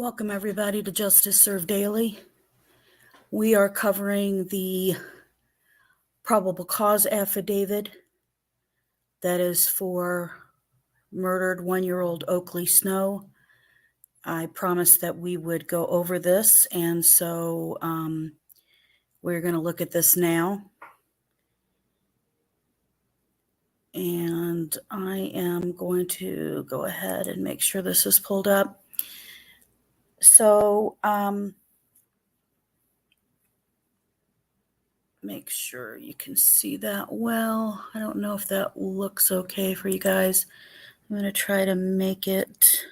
Welcome everybody to Justice Served Daily. We are covering the probable cause affidavit that is for murdered 1-year-old Oaklee Snow. I promised that we would go over this, and so we're going to look at this now. And I am going to go ahead and make sure this is pulled up. So, make sure you can see that well. I don't know if that looks okay for you guys. I'm going to try to make it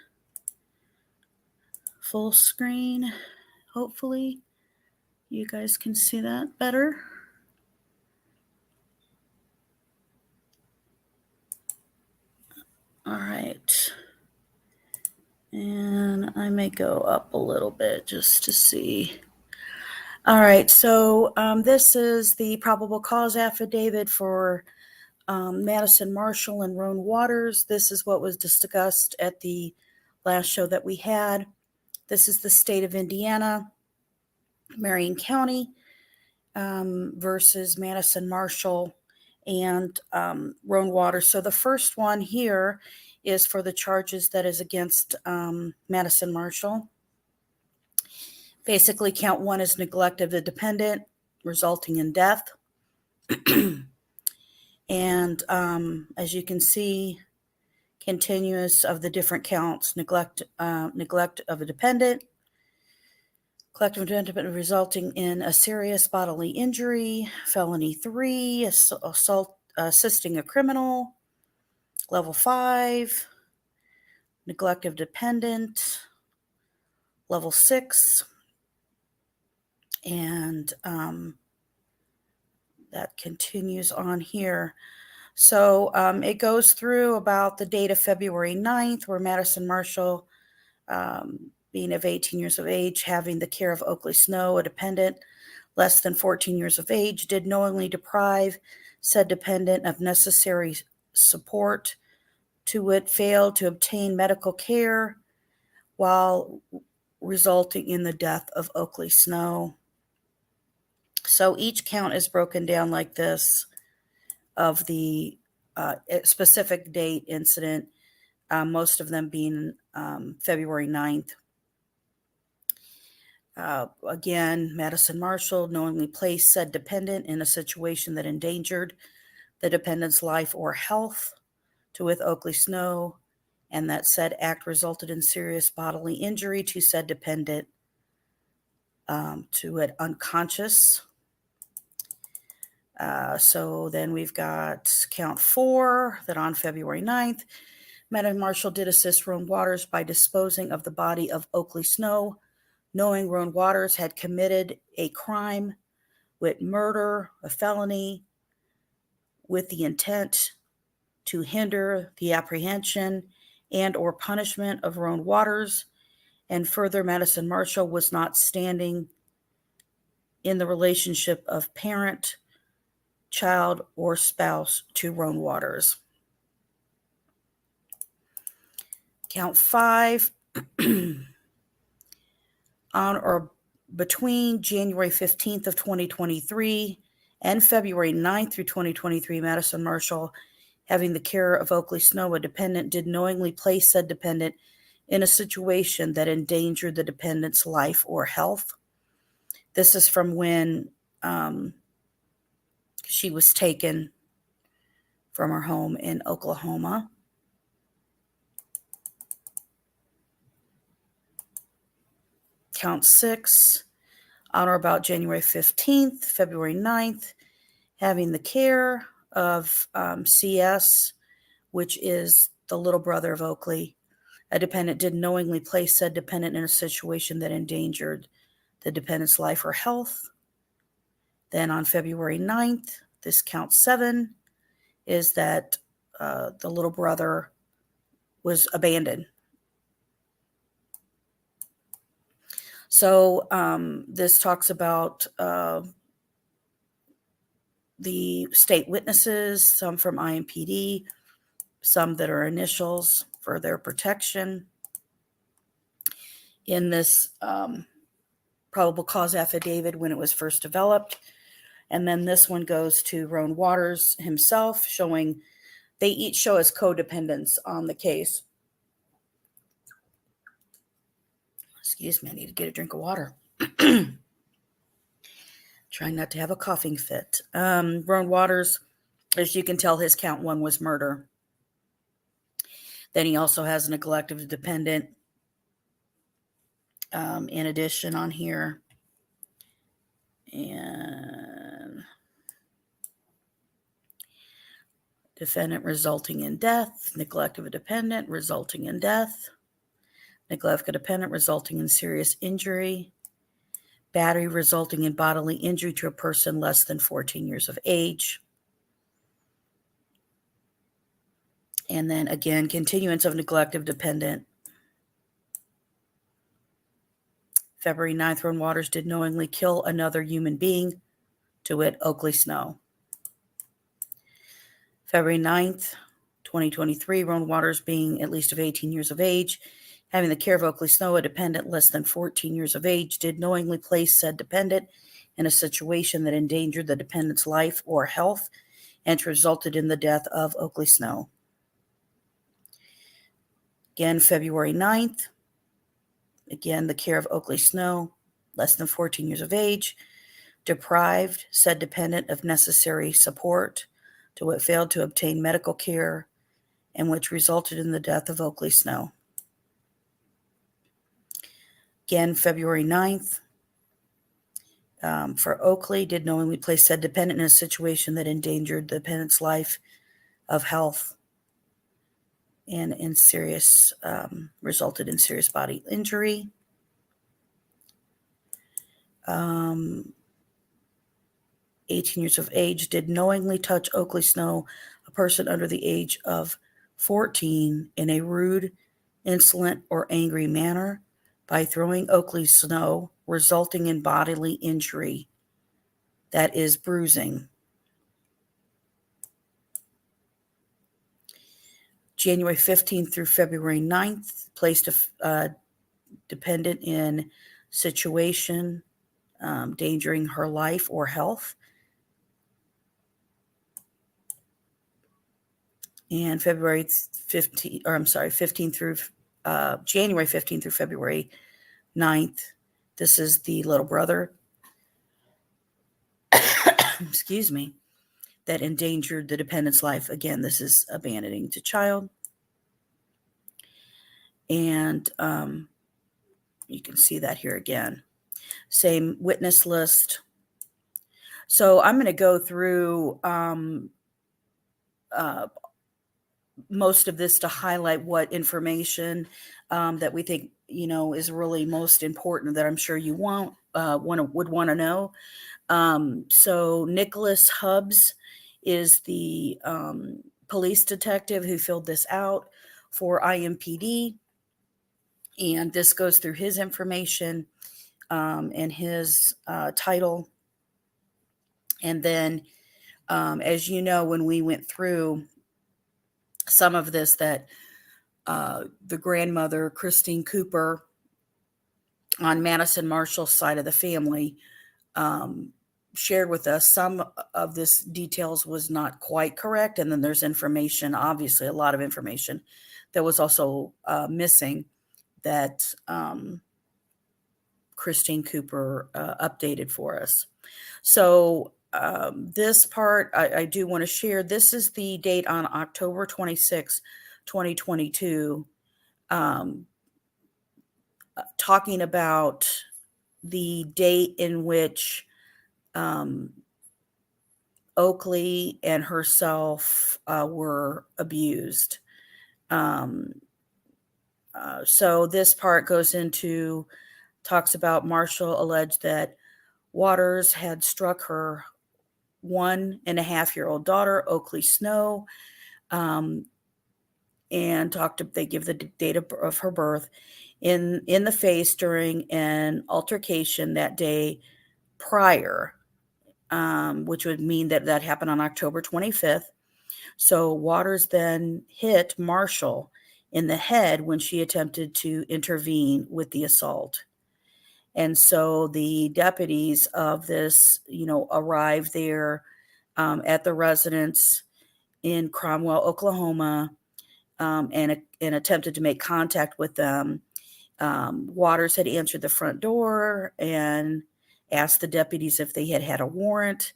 full screen. Hopefully you guys can see that better. All right. And I may go up a little bit just to see. All right, so this is the probable cause affidavit for Madison Marshall and Roan Waters. This is what was discussed at the last show that we had. This is the state of Indiana, Marion County versus Madison Marshall and Roan Waters. So the first one here is for the charges that is against Madison Marshall. Basically, count one is neglect of the dependent, resulting in death. And as you can see, continuous of the different counts: neglect of a dependent, collective dependent resulting in a serious bodily injury, felony 3, assault assisting a criminal, level 5, neglect of dependent, level 6, and that continues on here. So it goes through about the date of February 9th, where Madison Marshall, being of 18 years of age, having the care of Oaklee Snow, a dependent less than 14 years of age, did knowingly deprive said dependent of necessary support, to wit, failed to obtain medical care while resulting in the death of Oaklee Snow. So each count is broken down like this of the specific date incident, most of them being February 9th. Again, Madison Marshall knowingly placed said dependent in a situation that endangered the dependent's life or health, to with Oaklee Snow, and that said act resulted in serious bodily injury to said dependent, to it unconscious. So then we've got count 4, that on February 9th, Madison Marshall did assist Roan Waters by disposing of the body of Oaklee Snow, knowing Roan Waters had committed a crime with murder, a felony, with the intent to hinder the apprehension and or punishment of Roan Waters. And further, Madison Marshall was not standing in the relationship of parent, child, or spouse to Roan Waters. Count 5, on or between January 15th of 2023 and February 9th through 2023, Madison Marshall, having the care of Oaklee Snow, a dependent, did knowingly place said dependent in a situation that endangered the dependent's life or health. This is from when she was taken from her home in Oklahoma. Count 6, on or about January 15th, February 9th, having the care of CS, which is the little brother of Oaklee. A dependent did knowingly place said dependent in a situation that endangered the dependent's life or health. Then on February 9th, this count 7, is that the little brother was abandoned. So this talks about the state witnesses, some from IMPD, some that are initials for their protection. in this probable cause affidavit when it was first developed. And then this one goes to Roan Waters himself, showing they each show as codependents on the case. Excuse me, I need to get a drink of water. Trying not to have a coughing fit. Roan Waters, as you can tell, his count 1 was murder. Then he also has a neglect of a dependent in addition on here. And defendant resulting in death, neglect of a dependent resulting in death, neglect of a dependent resulting in serious injury, battery resulting in bodily injury to a person less than 14 years of age. And then again, continuance of neglect of dependent. February 9th, Roan Waters did knowingly kill another human being, to wit, Oaklee Snow. February 9th, 2023, Roan Waters, being at least of 18 years of age, having the care of Oaklee Snow, a dependent less than 14 years of age, did knowingly place said dependent in a situation that endangered the dependent's life or health and resulted in the death of Oaklee Snow. Again, February 9th, again, the care of Oaklee Snow, less than 14 years of age, deprived said dependent of necessary support to what failed to obtain medical care and which resulted in the death of Oaklee Snow. Again, February 9th, for Oaklee, did knowingly place said dependent in a situation that endangered the dependent's life, of health, and in serious, resulted in serious body injury. 18 years of age, did knowingly touch Oaklee Snow, a person under the age of 14, in a rude, insolent, or angry manner by throwing Oaklee Snow, resulting in bodily injury, that is bruising. January 15th through February 9th, placed a dependent in situation endangering her life or health. And January 15th through February 9th, this is the little brother, excuse me, that endangered the dependent's life. Again, this is abandoning the child. And you can see that here again. Same witness list. So I'm going to go through most of this to highlight what information that we think, is really most important, that I'm sure you would want to know. So Nicholas Hubbs is the police detective who filled this out for IMPD. And this goes through his information and his title. And then, as you know, when we went through some of this, that the grandmother, Christine Cooper, on Madison Marshall's side of the family, shared with us some of this details was not quite correct. And then there's information, obviously a lot of information, that was also missing, that Christine Cooper updated for us. So this part I do want to share. This is the date on October 26, 2022, talking about the date in which Oaklee and herself were abused. So this part goes into, talks about Marshall alleged that Waters had struck her 1.5-year-old daughter, Oaklee Snow, and they give the date of her birth, in the face during an altercation that day prior, which would mean that happened on October 25th. So Waters then hit Marshall in the head when she attempted to intervene with the assault. And so the deputies of this, arrived there at the residence in Cromwell, Oklahoma, and attempted to make contact with them. Waters had answered the front door and asked the deputies if they had had a warrant.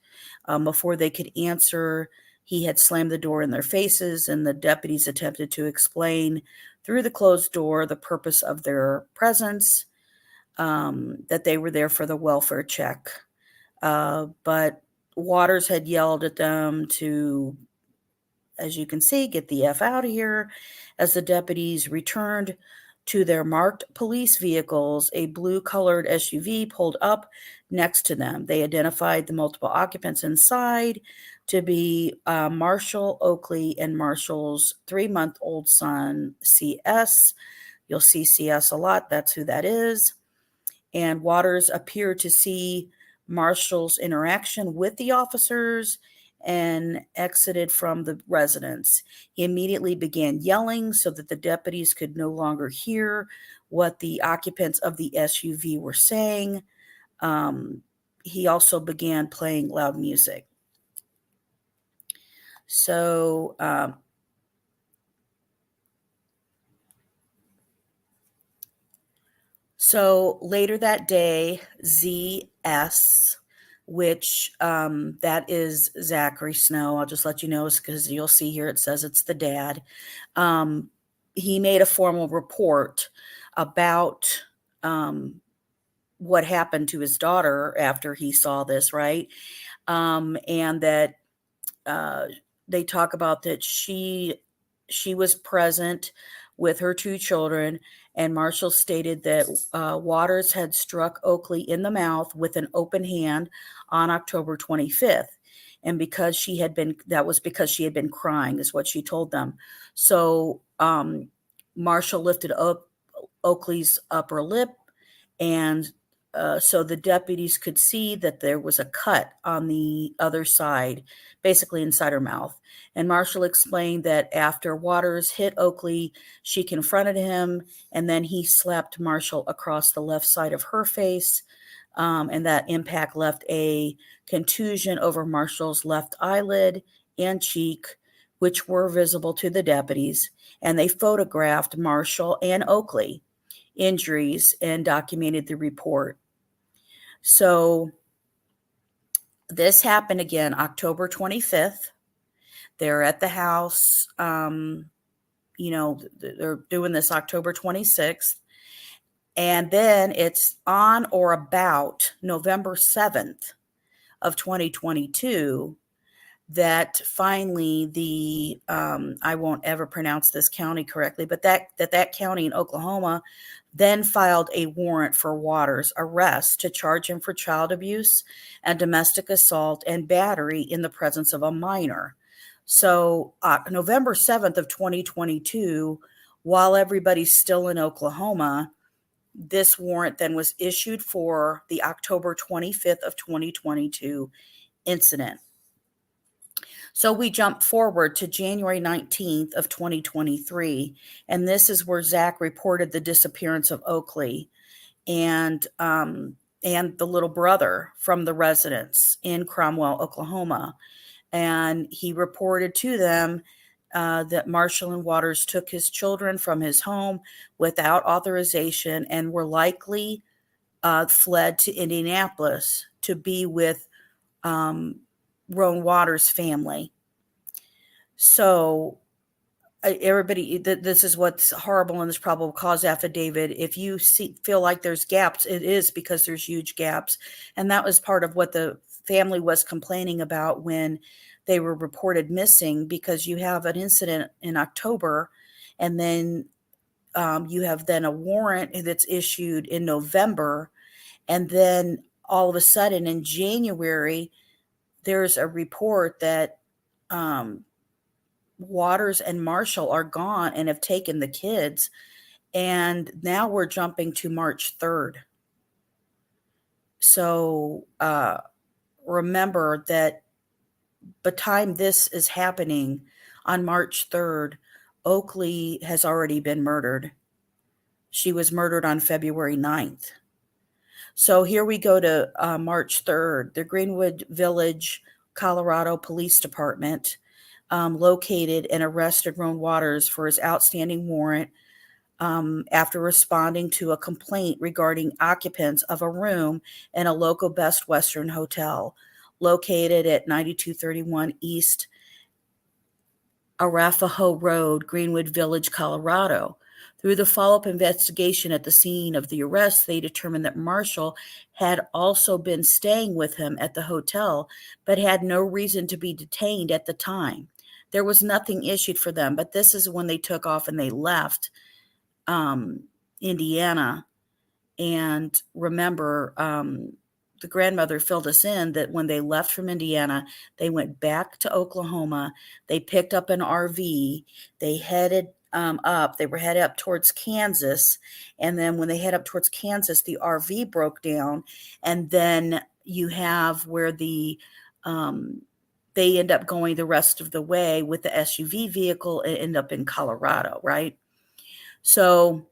Before they could answer, he had slammed the door in their faces, and the deputies attempted to explain through the closed door the purpose of their presence, that they were there for the welfare check. But Waters had yelled at them to, as you can see, get the F out of here. As the deputies returned to their marked police vehicles, a blue-colored SUV pulled up next to them. They identified the multiple occupants inside to be Marshall, Oaklee, and Marshall's 3-month-old son, CS. You'll see CS a lot. That's who that is. And Waters appeared to see Marshall's interaction with the officers and exited from the residence. He immediately began yelling so that the deputies could no longer hear what the occupants of the SUV were saying. He also began playing loud music. So later that day, ZS, which that is Zachary Snow. I'll just let you know because you'll see here it says it's the dad. He made a formal report about what happened to his daughter after he saw this, right? And that they talk about that she was present with her 2 children, and Marshall stated that Waters had struck Oaklee in the mouth with an open hand on October 25th. And because she had been crying, is what she told them. So Marshall lifted up Oaklee's upper lip, and so the deputies could see that there was a cut on the other side, basically inside her mouth. And Marshall explained that after Waters hit Oaklee, she confronted him, and then he slapped Marshall across the left side of her face, and that impact left a contusion over Marshall's left eyelid and cheek, which were visible to the deputies, and they photographed Marshall and Oaklee injuries and documented the report. So this happened again October 25th. They're at the house. They're doing this October 26th. And then it's on or about November 7th of 2022 that finally the I won't ever pronounce this county correctly, but that county in Oklahoma then filed a warrant for Waters' arrest to charge him for child abuse and domestic assault and battery in the presence of a minor. So November 7th of 2022, while everybody's still in Oklahoma, this warrant then was issued for the October 25th of 2022 incident. So we jump forward to January 19th of 2023, and this is where Zach reported the disappearance of Oaklee and the little brother from the residence in Cromwell, Oklahoma. And he reported to them that Marshall and Waters took his children from his home without authorization and were likely fled to Indianapolis to be with Roan Waters' family. So everybody, this is what's horrible in this probable cause affidavit. If you feel like there's gaps, it is because there's huge gaps. And that was part of what the family was complaining about when they were reported missing, because you have an incident in October, and then you have then a warrant that's issued in November, and then all of a sudden in January, there's a report that Waters and Marshall are gone and have taken the kids. And now we're jumping to March 3rd. So remember that by the time this is happening on March 3rd, Oaklee has already been murdered. She was murdered on February 9th. So here we go to March 3rd. The Greenwood Village, Colorado Police Department located and arrested Roan Waters for his outstanding warrant after responding to a complaint regarding occupants of a room in a local Best Western hotel located at 9231 East Arapahoe Road, Greenwood Village, Colorado. Through the follow-up investigation at the scene of the arrest, they determined that Marshall had also been staying with him at the hotel, but had no reason to be detained at the time. There was nothing issued for them, but this is when they took off and they left Indiana. And remember, the grandmother filled us in that when they left from Indiana, they went back to Oklahoma. They picked up an RV. They headed up. They were headed up towards Kansas. And then when they head up towards Kansas, the RV broke down. And then you have where they end up going the rest of the way with the SUV vehicle and end up in Colorado, right? So,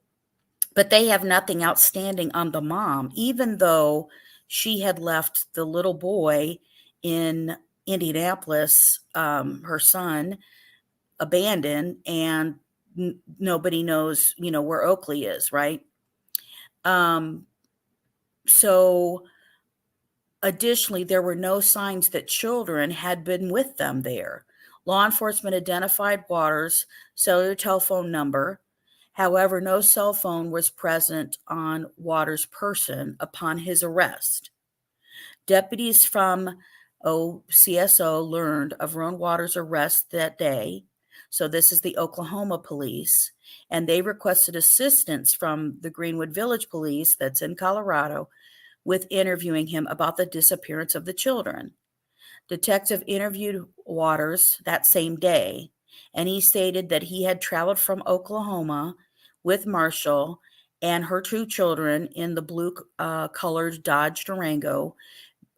but they have nothing outstanding on the mom, even though she had left the little boy in Indianapolis, her son, abandoned, and nobody knows, where Oaklee is, right? So additionally, there were no signs that children had been with them there. Law enforcement identified Waters' cellular telephone number. However, no cell phone was present on Waters' person upon his arrest. Deputies from OCSO learned of Roan Waters' arrest that day. So this is the Oklahoma police, and they requested assistance from the Greenwood Village Police that's in Colorado with interviewing him about the disappearance of the children. Detective interviewed Waters that same day, and he stated that he had traveled from Oklahoma with Marshall and her two children in the blue colored Dodge Durango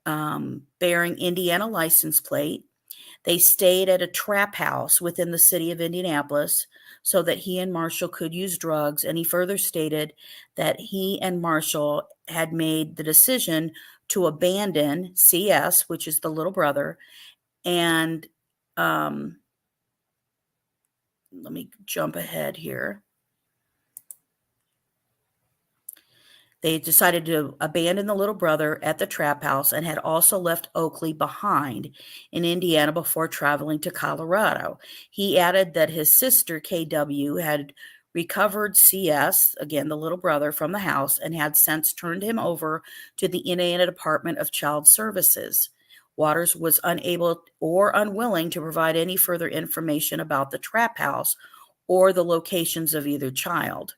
bearing Indiana license plate. They stayed at a trap house within the city of Indianapolis so that he and Marshall could use drugs. And he further stated that he and Marshall had made the decision to abandon CS, which is the little brother. And let me jump ahead here. They decided to abandon the little brother at the trap house and had also left Oaklee behind in Indiana before traveling to Colorado. He added that his sister, KW, had recovered CS, again, the little brother, from the house and had since turned him over to the Indiana Department of Child Services. Waters was unable or unwilling to provide any further information about the trap house or the locations of either child.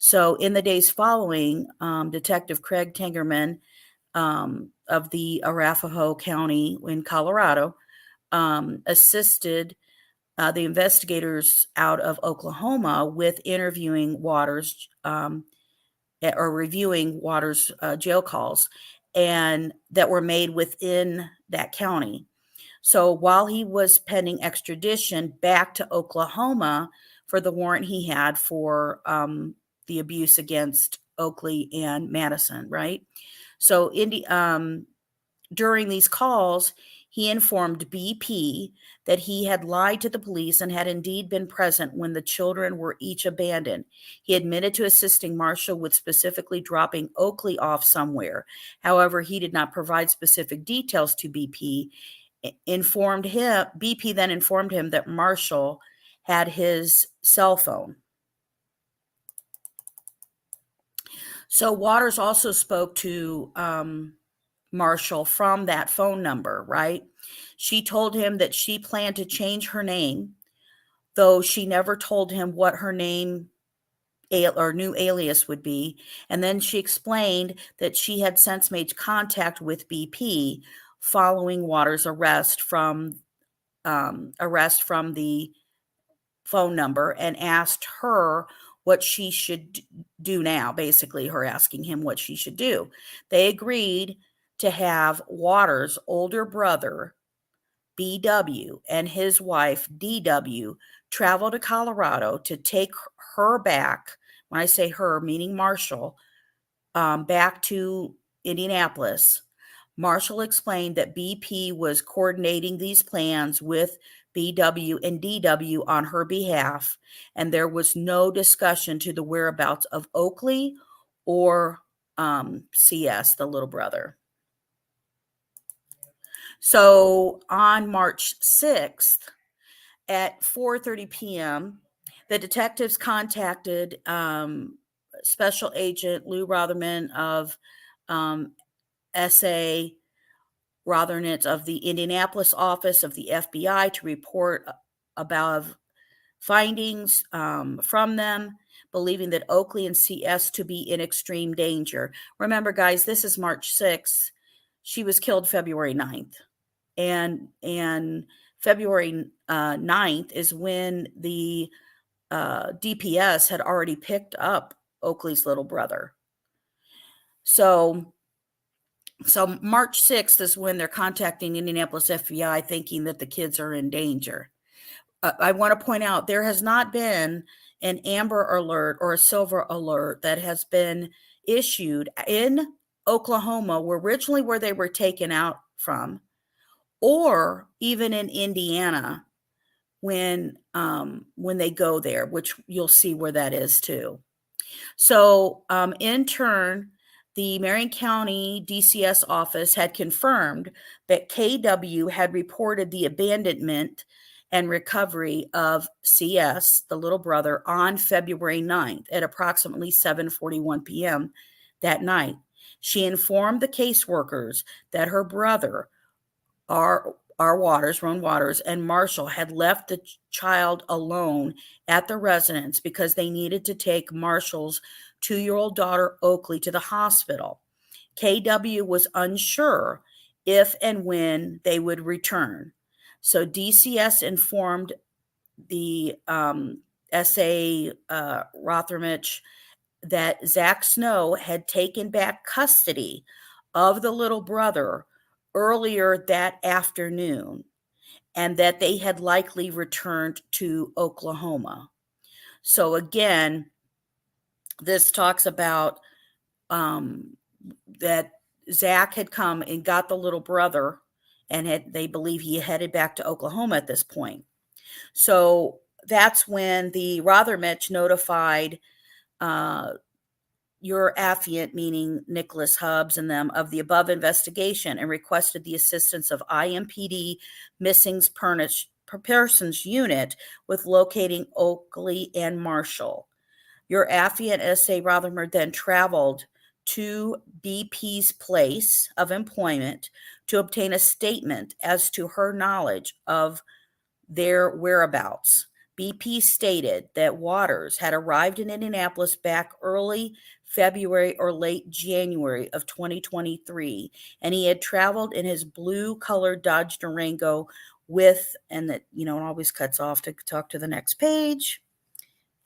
So in the days following, Detective Craig Tangerman of the Arapahoe County in Colorado assisted the investigators out of Oklahoma with interviewing Waters or reviewing Waters' jail calls and that were made within that county. So while he was pending extradition back to Oklahoma for the warrant he had for the abuse against Oaklee and Madison, right? So during these calls, he informed BP that he had lied to the police and had indeed been present when the children were each abandoned. He admitted to assisting Marshall with specifically dropping Oaklee off somewhere. However, he did not provide specific details to BP. BP then informed him that Marshall had his cell phone. So Waters also spoke to Marshall from that phone number, right? She told him that she planned to change her name, though she never told him what her name or new alias would be. And then she explained that she had since made contact with BP following Waters' arrest from the phone number and asked her what she should do now, basically her asking him what she should do. They agreed to have Waters' older brother, BW, and his wife, DW, travel to Colorado to take her back. When I say her, meaning Marshall, back to Indianapolis. Marshall explained that BP was coordinating these plans with BW and DW on her behalf, and there was no discussion to the whereabouts of Oaklee or CS, the little brother. So on March 6th at 4:30 p.m., the detectives contacted Special Agent Lou Rotherman of S.A. Rotherman of the Indianapolis office of the FBI to report about findings from them, believing that Oaklee and CS to be in extreme danger. Remember, guys, this is March 6th. She was killed February 9th. And February 9th is when the DPS had already picked up Oaklee's little brother. So March 6th is when they're contacting Indianapolis FBI thinking that the kids are in danger. I want to point out there has not been an amber alert or a silver alert that has been issued in Oklahoma, originally where they were taken out from, or even in Indiana when they go there, which you'll see where that is too. So in turn, the Marion County DCS office had confirmed that KW had reported the abandonment and recovery of CS, the little brother, on February 9th at approximately 7:41 p.m. that night. She informed the caseworkers that her brother, Roan Waters, and Marshall had left the child alone at the residence because they needed to take Marshall's 2-year-old daughter, Oaklee, to the hospital. KW was unsure if and when they would return. So DCS informed the S.A. Rothermich that Zach Snow had taken back custody of the little brother earlier that afternoon, and that they had likely returned to Oklahoma. So again, this talks about that Zach had come and got the little brother, and they believe he headed back to Oklahoma at this point. So that's when the Rothermich notified your affiant, meaning Nicholas Hubbs and them, of the above investigation and requested the assistance of IMPD Missing Persons Unit with locating Oaklee and Marshall. Your affiant, S.A. Rothermer, then traveled to BP's place of employment to obtain a statement as to her knowledge of their whereabouts. BP stated that Waters had arrived in Indianapolis back early February or late January of 2023, and he had traveled in his blue-colored Dodge Durango with, and that, it always cuts off to talk to the next page.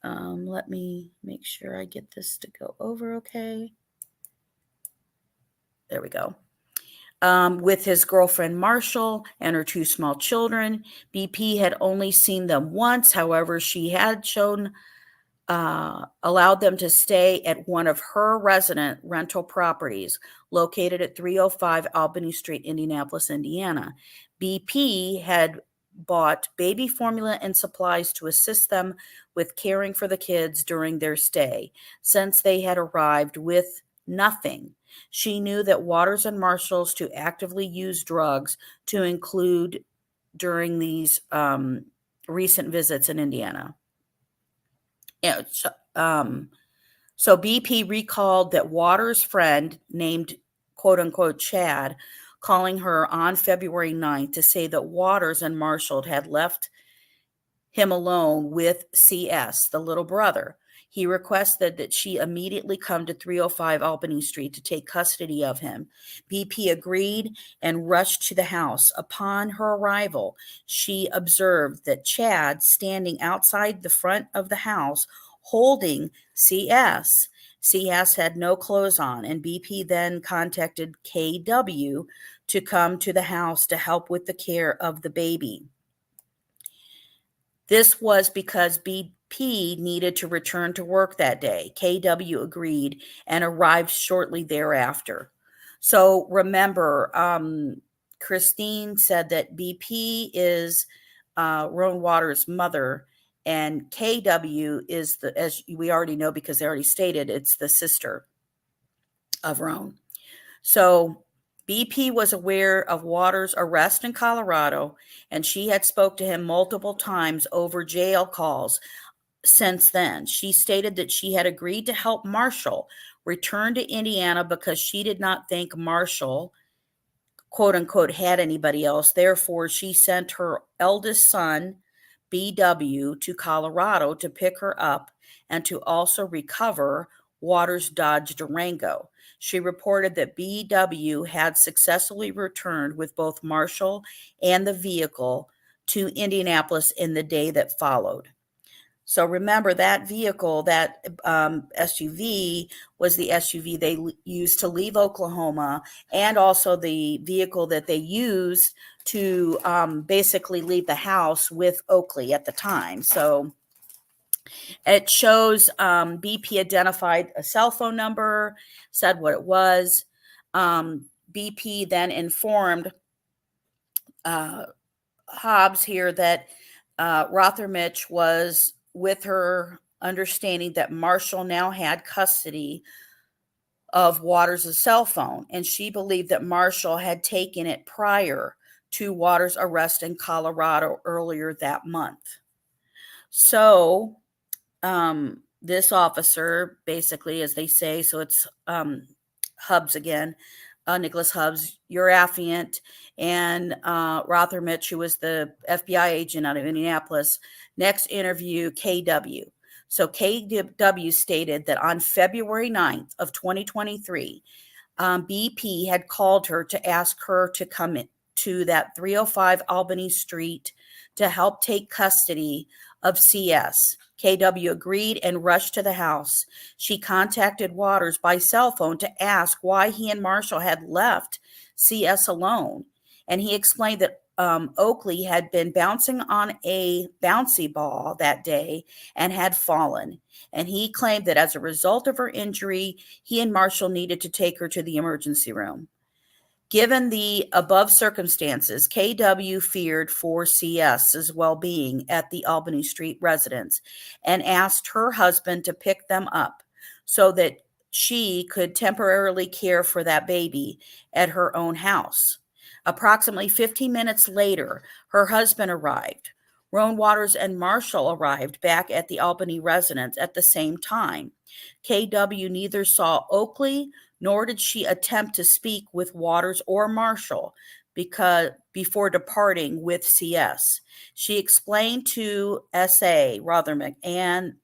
Let me make sure I get this to go over okay. There we go. With his girlfriend Marshall and her 2 small children. BP had only seen them once. However, she had allowed them to stay at one of her resident rental properties located at 305 Albany Street, Indianapolis, Indiana. BP had bought baby formula and supplies to assist them with caring for the kids during their stay, since they had arrived with nothing. She knew that Waters and Marshalls to actively use drugs to include during these recent visits in Indiana. So BP recalled that Waters' friend named quote-unquote Chad, calling her on February 9th to say that Waters and Marshall had left him alone with CS, the little brother. He requested that she immediately come to 305 Albany Street to take custody of him. BP agreed and rushed to the house. Upon her arrival, she observed that Chad, standing outside the front of the house, holding CS. CS had no clothes on, and BP then contacted KW to come to the house to help with the care of the baby. This was because BP needed to return to work that day. KW agreed and arrived shortly thereafter. So remember, Christine said that BP is Roan Waters' mother, and KW is as we already know because they already stated, it's the sister of Roan. So BP was aware of Waters' arrest in Colorado, and she had spoke to him multiple times over jail calls since then. She stated that she had agreed to help Marshall return to Indiana because she did not think Marshall, quote unquote, had anybody else. Therefore, she sent her eldest son, BW, to Colorado to pick her up and to also recover Waters' Dodge Durango. She reported that BW had successfully returned with both Marshall and the vehicle to Indianapolis in the day that followed. So remember, that vehicle, that SUV, was the SUV they used to leave Oklahoma, and also the vehicle that they used to basically leave the house with Oaklee at the time. So it shows BP identified a cell phone number, said what it was. BP then informed Hobbs here that Rothermich was with her, understanding that Marshall now had custody of Waters' cell phone, and she believed that Marshall had taken it prior to Waters' arrest in Colorado earlier that month. So this officer, basically, as they say, so it's Hubbs again, Nicholas Hubbs, your affiant, and Rothermich, who was the FBI agent out of Indianapolis, next interview KW. So KW stated that on February 9th of 2023, BP had called her to ask her to come in to that 305 Albany Street to help take custody of CS. KW agreed and rushed to the house. She contacted Waters by cell phone to ask why he and Marshall had left CS alone. And he explained that Oaklee had been bouncing on a bouncy ball that day and had fallen. And he claimed that as a result of her injury, he and Marshall needed to take her to the emergency room. Given the above circumstances, KW feared for CS's well-being at the Albany Street residence and asked her husband to pick them up so that she could temporarily care for that baby at her own house. Approximately 15 minutes later, her husband arrived. Roan Waters and Marshall arrived back at the Albany residence at the same time. KW neither saw Oaklee nor did she attempt to speak with Waters or Marshall before departing with CS. She explained to S.A. Rothermich and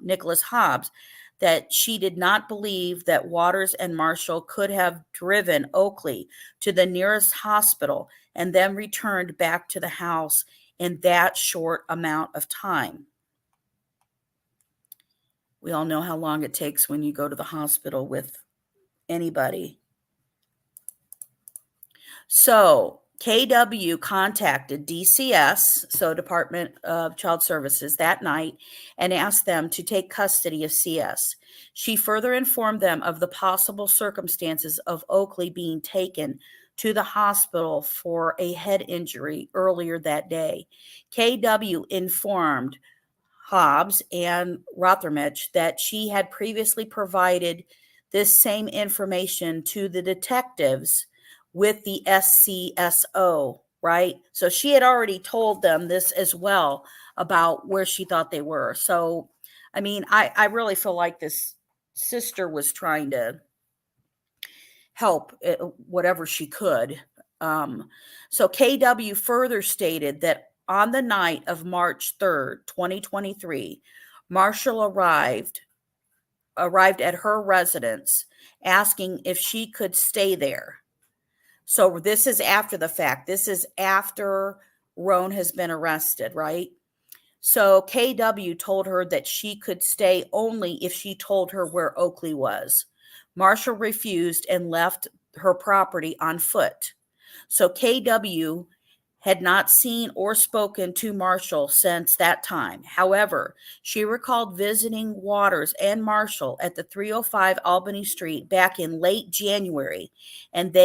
Nicholas Hobbs that she did not believe that Waters and Marshall could have driven Oaklee to the nearest hospital and then returned back to the house in that short amount of time. We all know how long it takes when you go to the hospital with anybody. So KW contacted DCS, so Department of Child Services, that night and asked them to take custody of CS. She further informed them of the possible circumstances of Oaklee being taken to the hospital for a head injury earlier that day. KW informed Hobbs and Rothermich that she had previously provided this same information to the detectives with the SCSO, right? So she had already told them this as well about where she thought they were. So, I mean, I really feel like this sister was trying to help whatever she could. So KW further stated that on the night of March 3rd, 2023, Marshall arrived at her residence asking if she could stay there. So this is after the fact. This is after Roan has been arrested, right? So KW told her that she could stay only if she told her where Oaklee was. Marshall refused and left her property on foot. So KW had not seen or spoken to Marshall since that time. However, she recalled visiting Waters and Marshall at the 305 Albany Street back in late January, and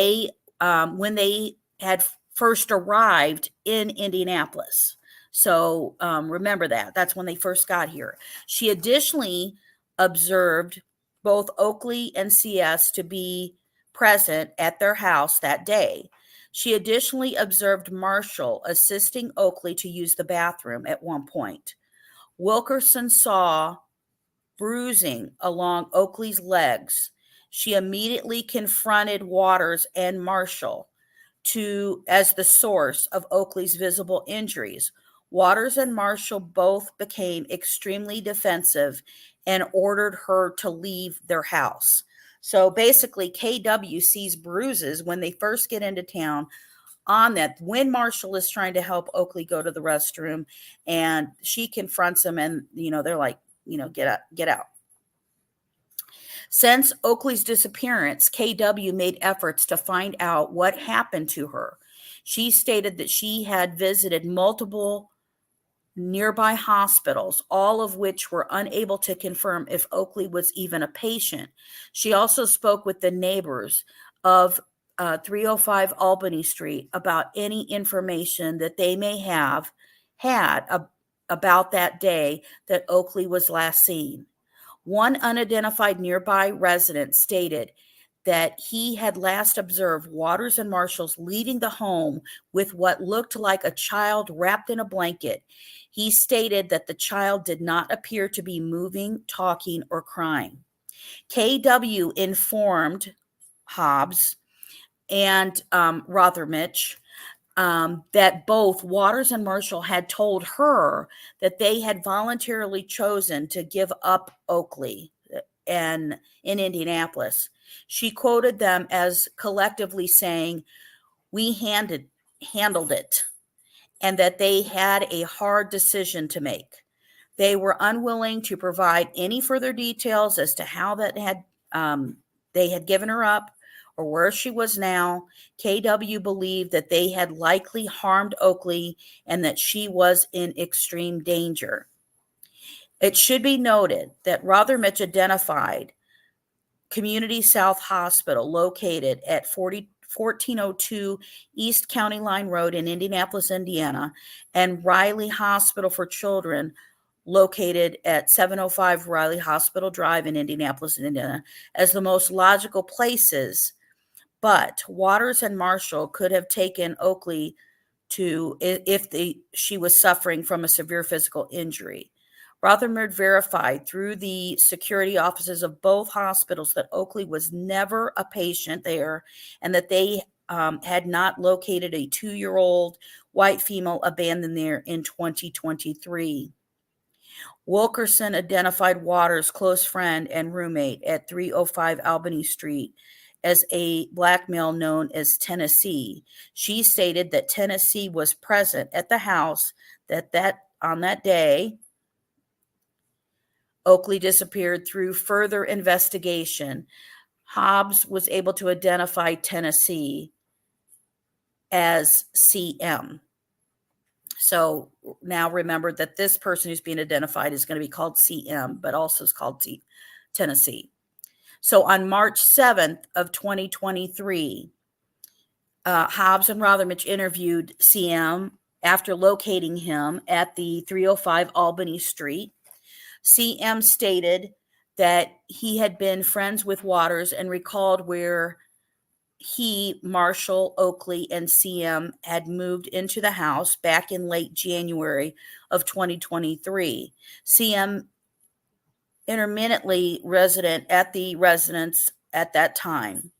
when they had first arrived in Indianapolis. So remember that. That's when they first got here. She additionally observed both Oaklee and CS to be present at their house that day. She additionally observed Marshall assisting Oaklee to use the bathroom at one point. Wilkerson saw bruising along Oaklee's legs. She immediately confronted Waters and Marshall as the source of Oaklee's visible injuries. Waters and Marshall both became extremely defensive and ordered her to leave their house. So basically, KW sees bruises when they first get into town on that, when Marshall is trying to help Oaklee go to the restroom, and she confronts him, and, they're like, get out. Since Oaklee's disappearance, KW made efforts to find out what happened to her. She stated that she had visited multiple nearby hospitals, all of which were unable to confirm if Oaklee was even a patient. She also spoke with the neighbors of 305 Albany Street about any information that they may have had about that day that Oaklee was last seen. One unidentified nearby resident stated that he had last observed Waters and Marshall leaving the home with what looked like a child wrapped in a blanket. He stated that the child did not appear to be moving, talking, or crying. KW informed Hobbs and Rothermich that both Waters and Marshall had told her that they had voluntarily chosen to give up Oaklee in Indianapolis. She quoted them as collectively saying, "We handled it," and that they had a hard decision to make. They were unwilling to provide any further details as to how they had given her up or where she was now. KW believed that they had likely harmed Oaklee and that she was in extreme danger. It should be noted that Rothermich identified Community South Hospital, located at 1402 East County Line Road in Indianapolis, Indiana, and Riley Hospital for Children, located at 705 Riley Hospital Drive in Indianapolis, Indiana, as the most logical places. But Waters and Marshall could have taken Oaklee if she was suffering from a severe physical injury. Rothermich verified through the security offices of both hospitals that Oaklee was never a patient there, and that they had not located a 2-year-old white female abandoned there in 2023. Wilkerson identified Waters' close friend and roommate at 305 Albany Street as a black male known as Tennessee. She stated that Tennessee was present at the house on that day Oaklee disappeared. Through further investigation, Hobbs was able to identify Tennessee as CM. So now remember that this person who's being identified is going to be called CM, but also is called Tennessee. So on March 7th of 2023, Hobbs and Rothermich interviewed CM after locating him at the 305 Albany Street. CM stated that he had been friends with Waters and recalled where he, Marshall, Oaklee, and CM had moved into the house back in late January of 2023. CM intermittently resident at the residence at that time.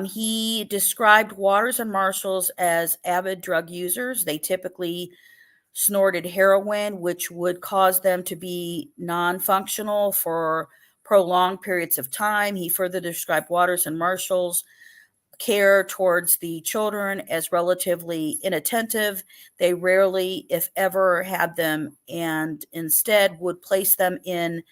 He described Waters and Marshall's as avid drug users. They typically snorted heroin, which would cause them to be non-functional for prolonged periods of time. He further described Waters and Marshall's care towards the children as relatively inattentive. They rarely, if ever, had them, and instead would place them in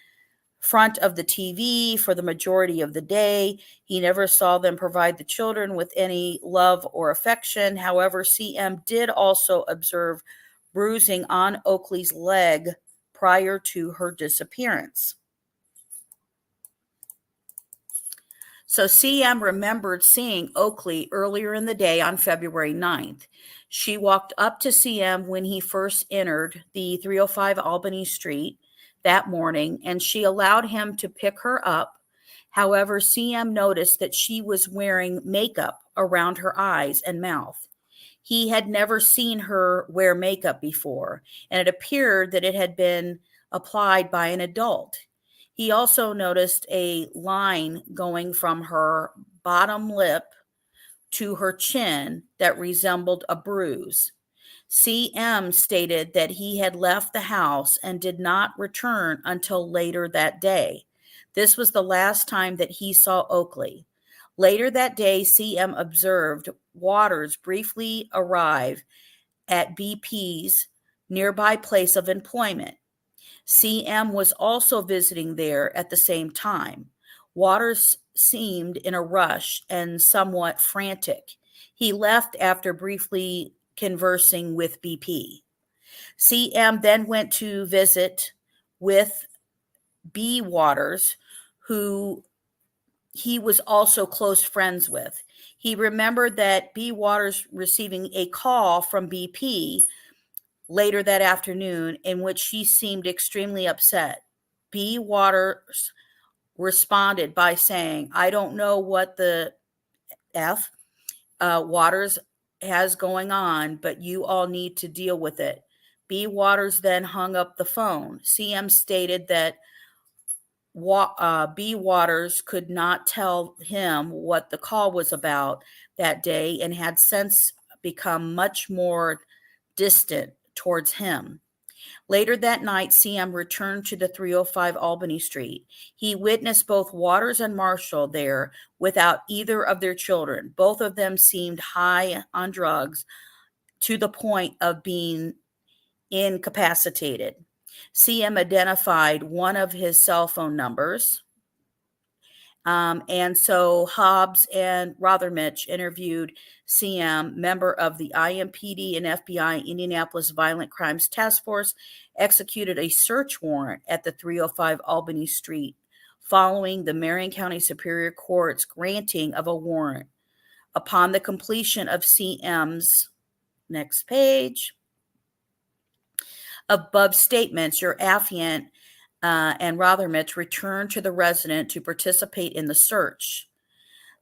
front of the TV for the majority of the day. He never saw them provide the children with any love or affection. However, CM did also observe bruising on Oaklee's leg prior to her disappearance. So CM remembered seeing Oaklee earlier in the day on February 9th. She walked up to CM when he first entered the 305 Albany Street that morning, and she allowed him to pick her up. However, CM noticed that she was wearing makeup around her eyes and mouth. He had never seen her wear makeup before, and it appeared that it had been applied by an adult. He also noticed a line going from her bottom lip to her chin that resembled a bruise. CM stated that he had left the house and did not return until later that day. This was the last time that he saw Oaklee. Later that day, CM observed Waters briefly arrive at BP's nearby place of employment. CM was also visiting there at the same time. Waters seemed in a rush and somewhat frantic. He left after briefly conversing with BP. CM then went to visit with B. Waters, who he was also close friends with. He remembered that B. Waters receiving a call from BP later that afternoon in which she seemed extremely upset. B. Waters responded by saying, "I don't know what the F Waters has going on, but you all need to deal with it." B. Waters then hung up the phone. CM stated that B. Waters could not tell him what the call was about that day and had since become much more distant towards him. Later that night, CM returned to the 305 Albany Street. He witnessed both Waters and Marshall there without either of their children. Both of them seemed high on drugs to the point of being incapacitated. CM identified one of his cell phone numbers. And so Hobbs and Rothermich interviewed CM, member of the IMPD and FBI Indianapolis Violent Crimes Task Force, executed a search warrant at the 305 Albany Street following the Marion County Superior Court's granting of a warrant. Upon the completion of CM's, next page, above statements, your affiant and Rothermich returned to the resident to participate in the search.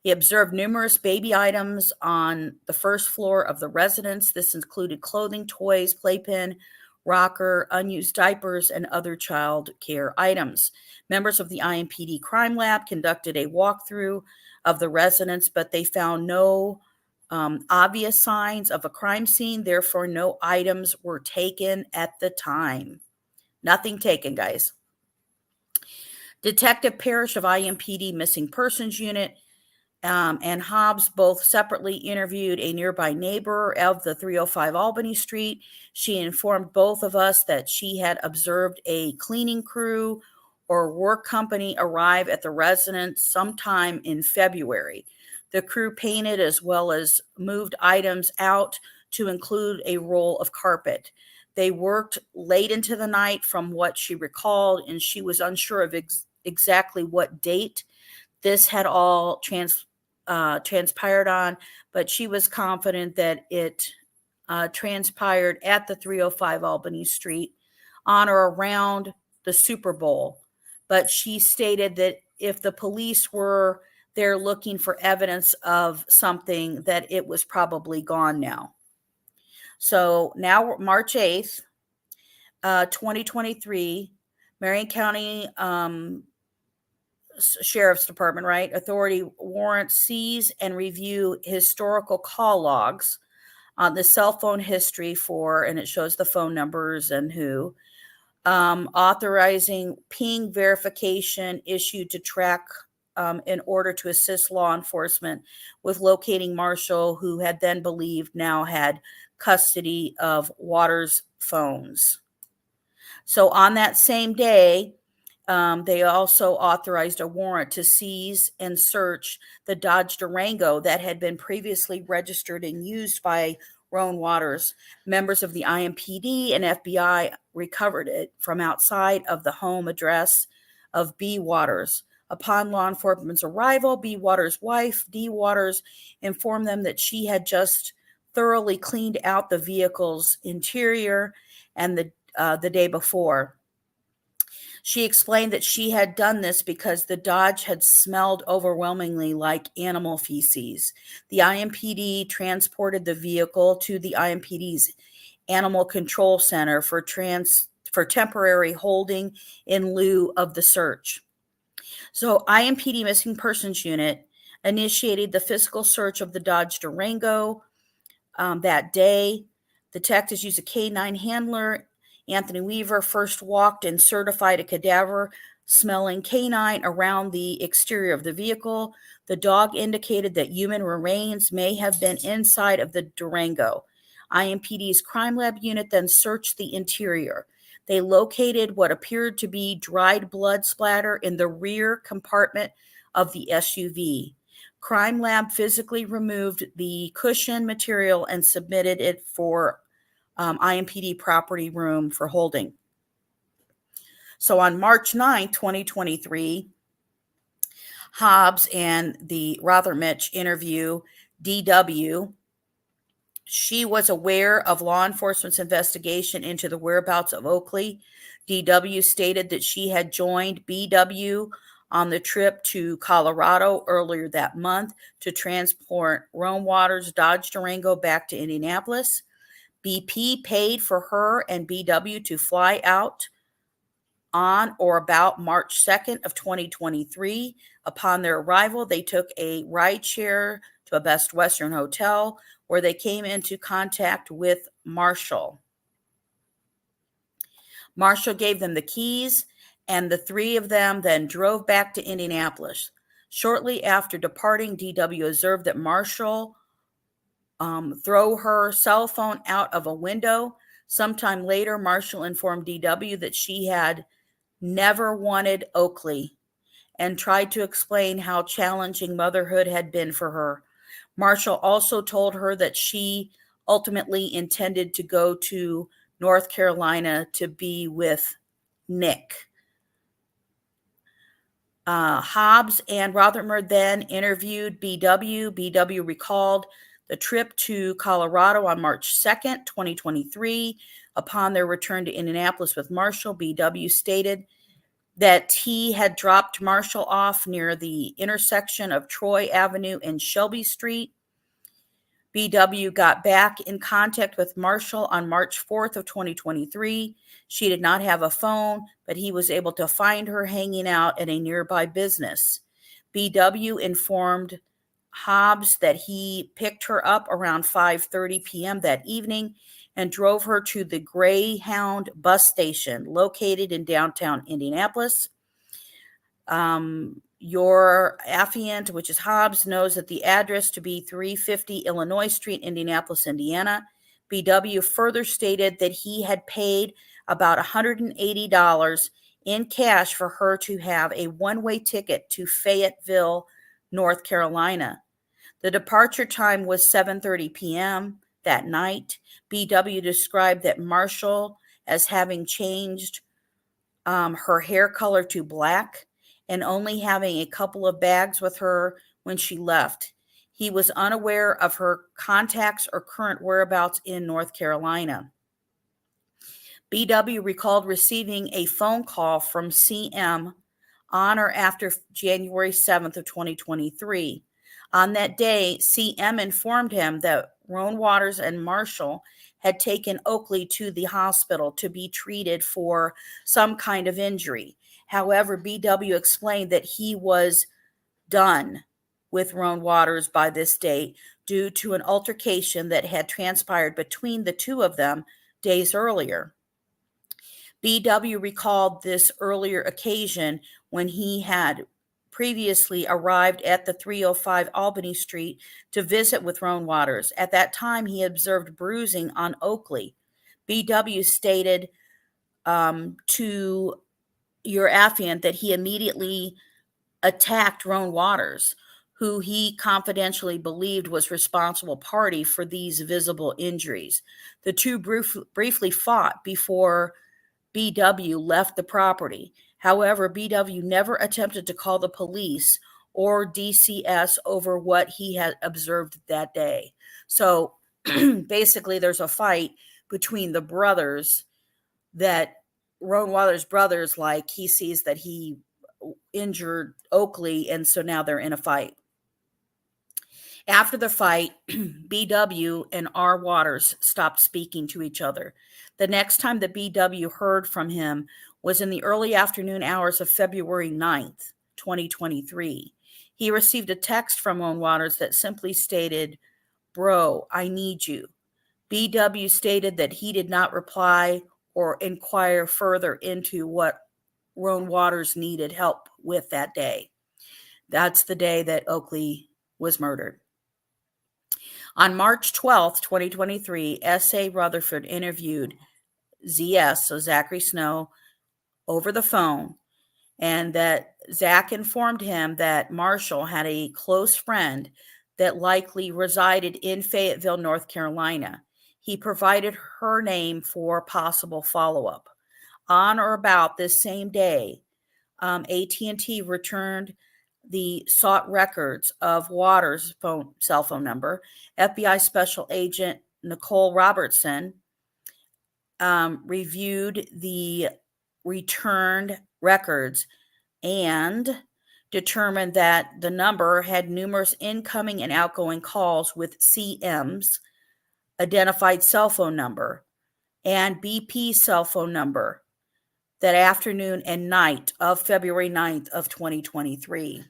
He observed numerous baby items on the first floor of the residence. This included clothing, toys, playpen, rocker, unused diapers, and other child care items. Members of the IMPD Crime Lab conducted a walkthrough of the residence, but they found no obvious signs of a crime scene. Therefore, no items were taken at the time. Nothing taken, guys. Detective Parrish of IMPD Missing Persons Unit and Hobbs both separately interviewed a nearby neighbor of the 305 Albany Street. She informed both of us that she had observed a cleaning crew or work company arrive at the residence sometime in February. The crew painted as well as moved items out to include a roll of carpet. They worked late into the night from what she recalled, and she was unsure of exactly what date this had all transpired on, but she was confident that it transpired at the 305 Albany Street on or around the Super Bowl. But she stated that if the police were there looking for evidence of something, that it was probably gone now. So now, March 8th, 2023, Marion County Sheriff's Department, right? Authority warrants seize and review historical call logs on the cell phone history for, and it shows the phone numbers and who, authorizing ping verification issued to track in order to assist law enforcement with locating Marshall, who had then believed now had custody of Waters' phones. So on that same day, They also authorized a warrant to seize and search the Dodge Durango that had been previously registered and used by Roan Waters. Members of the IMPD and FBI recovered it from outside of the home address of B. Waters. Upon law enforcement's arrival, B. Waters' wife, D. Waters, informed them that she had just thoroughly cleaned out the vehicle's interior and the day before. She explained that she had done this because the Dodge had smelled overwhelmingly like animal feces. The IMPD transported the vehicle to the IMPD's Animal Control Center for temporary holding in lieu of the search. So IMPD Missing Persons Unit initiated the physical search of the Dodge Durango that day. Detectives used a K9 handler. Anthony Weaver first walked and certified a cadaver-smelling canine around the exterior of the vehicle. The dog indicated that human remains may have been inside of the Durango. IMPD's crime lab unit then searched the interior. They located what appeared to be dried blood splatter in the rear compartment of the SUV. Crime lab physically removed the cushion material and submitted it for IMPD property room for holding. So on March 9, 2023, Hobbs and the Rothermich interview DW. She was aware of law enforcement's investigation into the whereabouts of Oaklee. DW stated that she had joined BW on the trip to Colorado earlier that month to transport Roan Waters' Dodge Durango back to Indianapolis. BP paid for her and BW to fly out on or about March 2nd of 2023. Upon their arrival, they took a ride share to a Best Western hotel where they came into contact with Marshall. Marshall gave them the keys, and the three of them then drove back to Indianapolis. Shortly after departing, DW observed that Marshall throw her cell phone out of a window. Sometime later, Marshall informed DW that she had never wanted Oaklee and tried to explain how challenging motherhood had been for her. Marshall also told her that she ultimately intended to go to North Carolina to be with Nick. Hobbs and Rothermich then interviewed BW. BW recalled the trip to Colorado on March 2nd, 2023. Upon their return to Indianapolis with Marshall, BW stated that he had dropped Marshall off near the intersection of Troy Avenue and Shelby Street. BW got back in contact with Marshall on March 4th of 2023. She did not have a phone, but he was able to find her hanging out at a nearby business. BW informed Hobbs that he picked her up around 5:30 p.m. that evening and drove her to the Greyhound bus station located in downtown Indianapolis. Your affiant, which is Hobbs, knows that the address to be 350 Illinois Street, Indianapolis, Indiana. BW further stated that he had paid about $180 in cash for her to have a one-way ticket to Fayetteville, North Carolina. The departure time was 7:30 p.m. that night. BW described that Marshall as having changed her hair color to black and only having a couple of bags with her when she left. He was unaware of her contacts or current whereabouts in North Carolina. BW recalled receiving a phone call from CM on or after January 7th of 2023. On that day, CM informed him that Roan Waters and Marshall had taken Oaklee to the hospital to be treated for some kind of injury. However, BW explained that he was done with Roan Waters by this date due to an altercation that had transpired between the two of them days earlier. BW recalled this earlier occasion when he had previously arrived at the 305 Albany Street to visit with Roan Waters. At that time, he observed bruising on Oaklee. BW stated to your affiant that he immediately attacked Roan Waters, who he confidentially believed was responsible party for these visible injuries. The two briefly fought before BW left the property. However, BW never attempted to call the police or DCS over what he had observed that day. So basically, there's a fight between the brothers that Roan Waters' brothers, like, he sees that he injured Oaklee, and so now they're in a fight. After the fight, BW and R. Waters stopped speaking to each other. The next time that BW heard from him was in the early afternoon hours of February 9th, 2023. He received a text from Roan Waters that simply stated, "Bro, I need you." BW stated that he did not reply or inquire further into what Roan Waters needed help with that day. That's the day that Oaklee was murdered. On March 12th, 2023, S.A. Rutherford interviewed ZS, so Zachary Snow, over the phone, and that Zach informed him that Marshall had a close friend that likely resided in Fayetteville, North Carolina. He provided her name for possible follow-up. On or about this same day, AT&T returned the sought records of Waters' cell phone number. FBI Special Agent Nicole Robertson reviewed the returned records and determined that the number had numerous incoming and outgoing calls with CM's identified cell phone number and BP's cell phone number that afternoon and night of February 9th of 2023.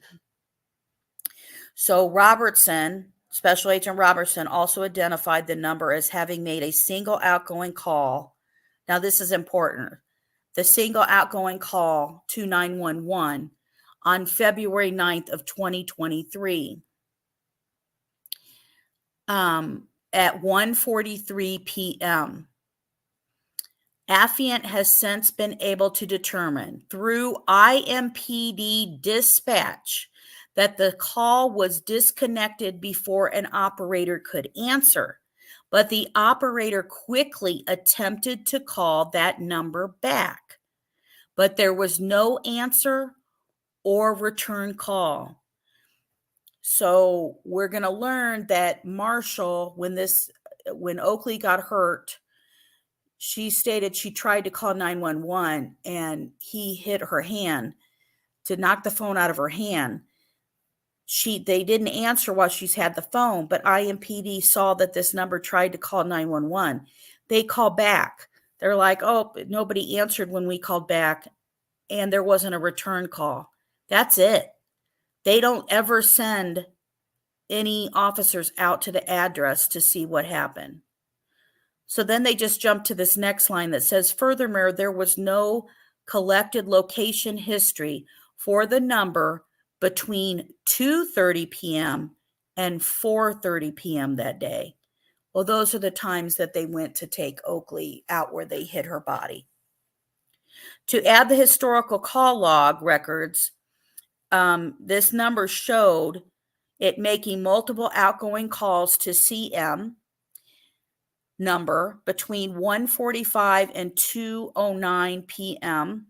So Robertson, Special Agent Robertson, also identified the number as having made a single outgoing call. Now, this is important. The single outgoing call to 911 on February 9th of 2023 at 1:43 p.m. Affiant has since been able to determine through IMPD dispatch that the call was disconnected before an operator could answer, but the operator quickly attempted to call that number back, but there was no answer or return call. So we're going to learn that Marshall, when Oaklee got hurt, she stated she tried to call 911 and he hit her hand to knock the phone out of her hand. They didn't answer while she's had the phone, but IMPD saw that this number tried to call 911. They call back. They're like, "Oh, nobody answered when we called back, and there wasn't a return call." That's it. They don't ever send any officers out to the address to see what happened. So then they just jump to this next line that says, "Furthermore, there was no collected location history for the number between 2:30 p.m. and 4:30 p.m. that day." Well, those are the times that they went to take Oaklee out where they hid her body. To add the historical call log records, this number showed it making multiple outgoing calls to CM number between 1:45 and 2:09 p.m.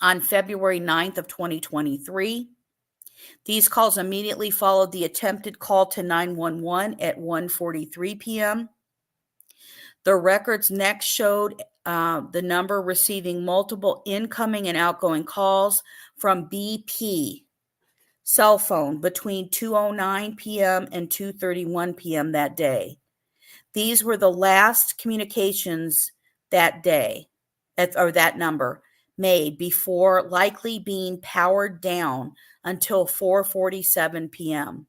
on February 9th of 2023. These calls immediately followed the attempted call to 911 at 1:43 p.m. The records next showed the number receiving multiple incoming and outgoing calls from BP cell phone between 2:09 p.m. and 2:31 p.m. that day. These were the last communications that day, or that number, made before likely being powered down until 4:47 p.m.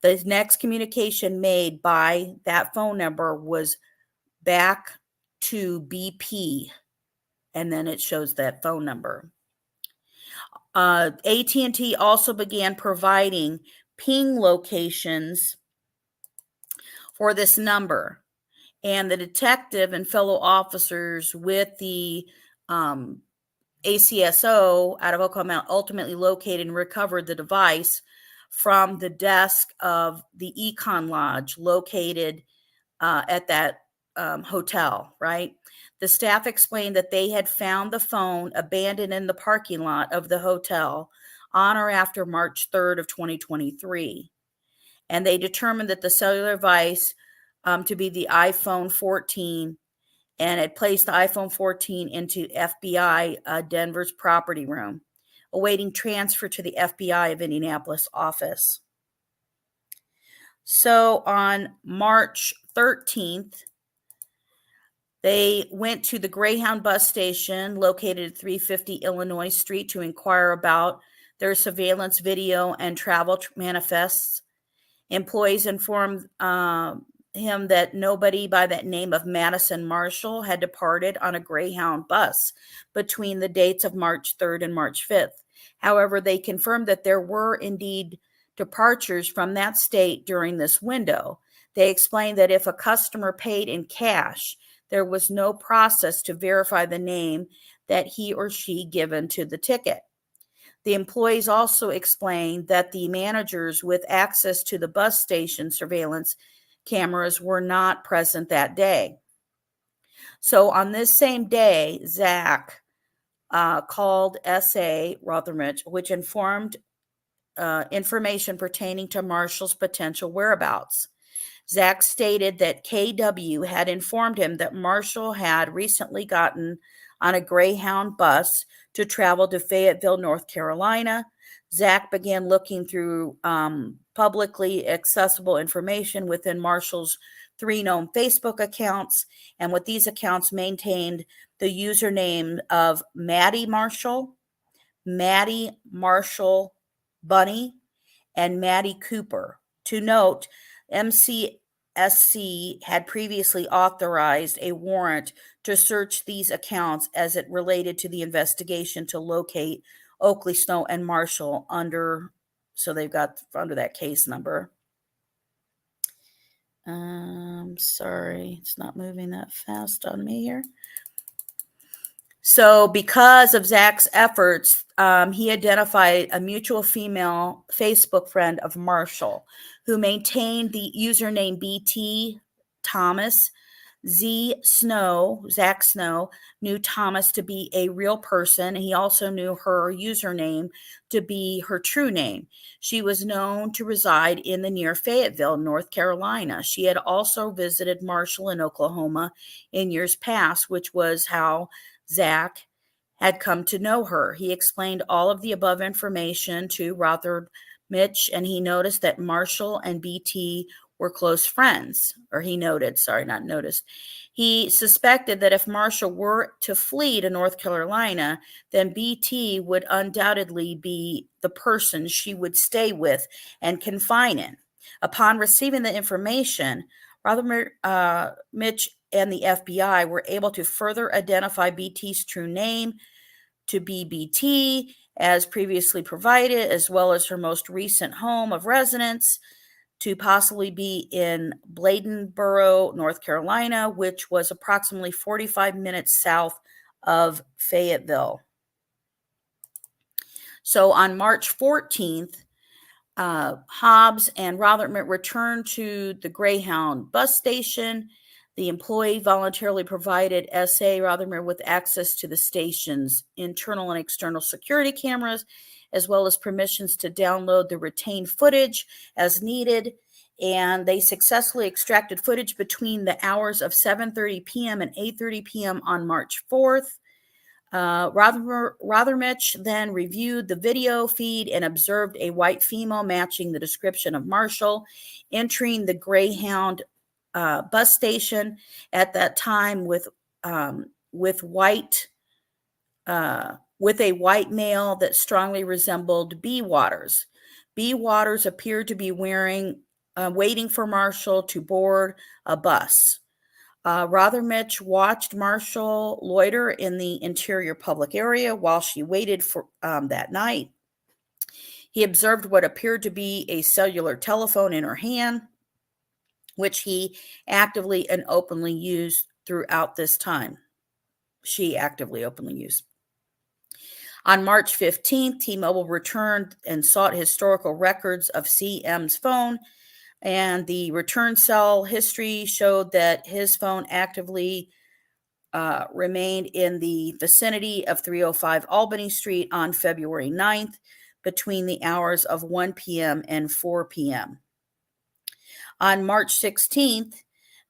The next communication made by that phone number was back to BP, and then it shows that phone number. AT&T also began providing ping locations for this number, and the detective and fellow officers with the ACSO out of Oklahoma ultimately located and recovered the device from the desk of the Econ Lodge located at that hotel, right? The staff explained that they had found the phone abandoned in the parking lot of the hotel on or after March 3rd of 2023. And they determined that the cellular device to be the iPhone 14, and had placed the iPhone 14 into FBI Denver's property room, awaiting transfer to the FBI of Indianapolis office. So on March 13th, they went to the Greyhound bus station located at 350 Illinois Street to inquire about their surveillance video and travel manifests. Employees informed him that nobody by that name of Madison Marshall had departed on a Greyhound bus between the dates of March 3rd and March 5th. However, they confirmed that there were indeed departures from that state during this window. They explained that if a customer paid in cash, there was no process to verify the name that he or she given to the ticket. The employees also explained that the managers with access to the bus station surveillance cameras were not present that day. So on this same day, Zach called S.A. Rothermich, which informed information pertaining to Marshall's potential whereabouts. Zach stated that KW had informed him that Marshall had recently gotten on a Greyhound bus to travel to Fayetteville, North Carolina. Zach began looking through publicly accessible information within Marshall's 3 known Facebook accounts, and with these accounts maintained the username of Maddie Marshall Bunny, and Maddie Cooper. To note, MCSC had previously authorized a warrant to search these accounts as it related to the investigation to locate Oaklee Snow and Marshall so they've got under that case number. Sorry, it's not moving that fast on me here. So because of Zach's efforts, he identified a mutual female Facebook friend of Marshall who maintained the username BT Thomas. Zach Snow, knew Thomas to be a real person. He also knew her username to be her true name. She was known to reside in the near Fayetteville, North Carolina. She had also visited Marshall in Oklahoma in years past, which was how Zach had come to know her. He explained all of the above information to Rothermich, and he noticed that Marshall and BT were close friends, or he noted, sorry, not noticed. He suspected that if Marshall were to flee to North Carolina, then BT would undoubtedly be the person she would stay with and confine in. Upon receiving the information, Rothermich and the FBI were able to further identify BT's true name to be BT, as previously provided, as well as her most recent home of residence to possibly be in Bladenboro, North Carolina, which was approximately 45 minutes south of Fayetteville. So on March 14th, Hobbs and Rothermich returned to the Greyhound bus station. The employee voluntarily provided S.A. Rothermich with access to the station's internal and external security cameras, as well as permissions to download the retained footage as needed. And they successfully extracted footage between the hours of 7:30 p.m. and 8:30 p.m. on March 4th. Rothermich then reviewed the video feed and observed a white female matching the description of Marshall entering the Greyhound bus station at that time with a white male that strongly resembled B. Waters. B. Waters appeared to be waiting for Marshall to board a bus. Rothermich watched Marshall loiter in the interior public area while she waited for that night. He observed what appeared to be a cellular telephone in her hand, which he actively and openly used throughout this time. She actively, openly used. On March 15th, T-Mobile returned and sought historical records of CM's phone, and the return cell history showed that his phone actively remained in the vicinity of 305 Albany Street on February 9th between the hours of 1 p.m. and 4 p.m. On March 16th,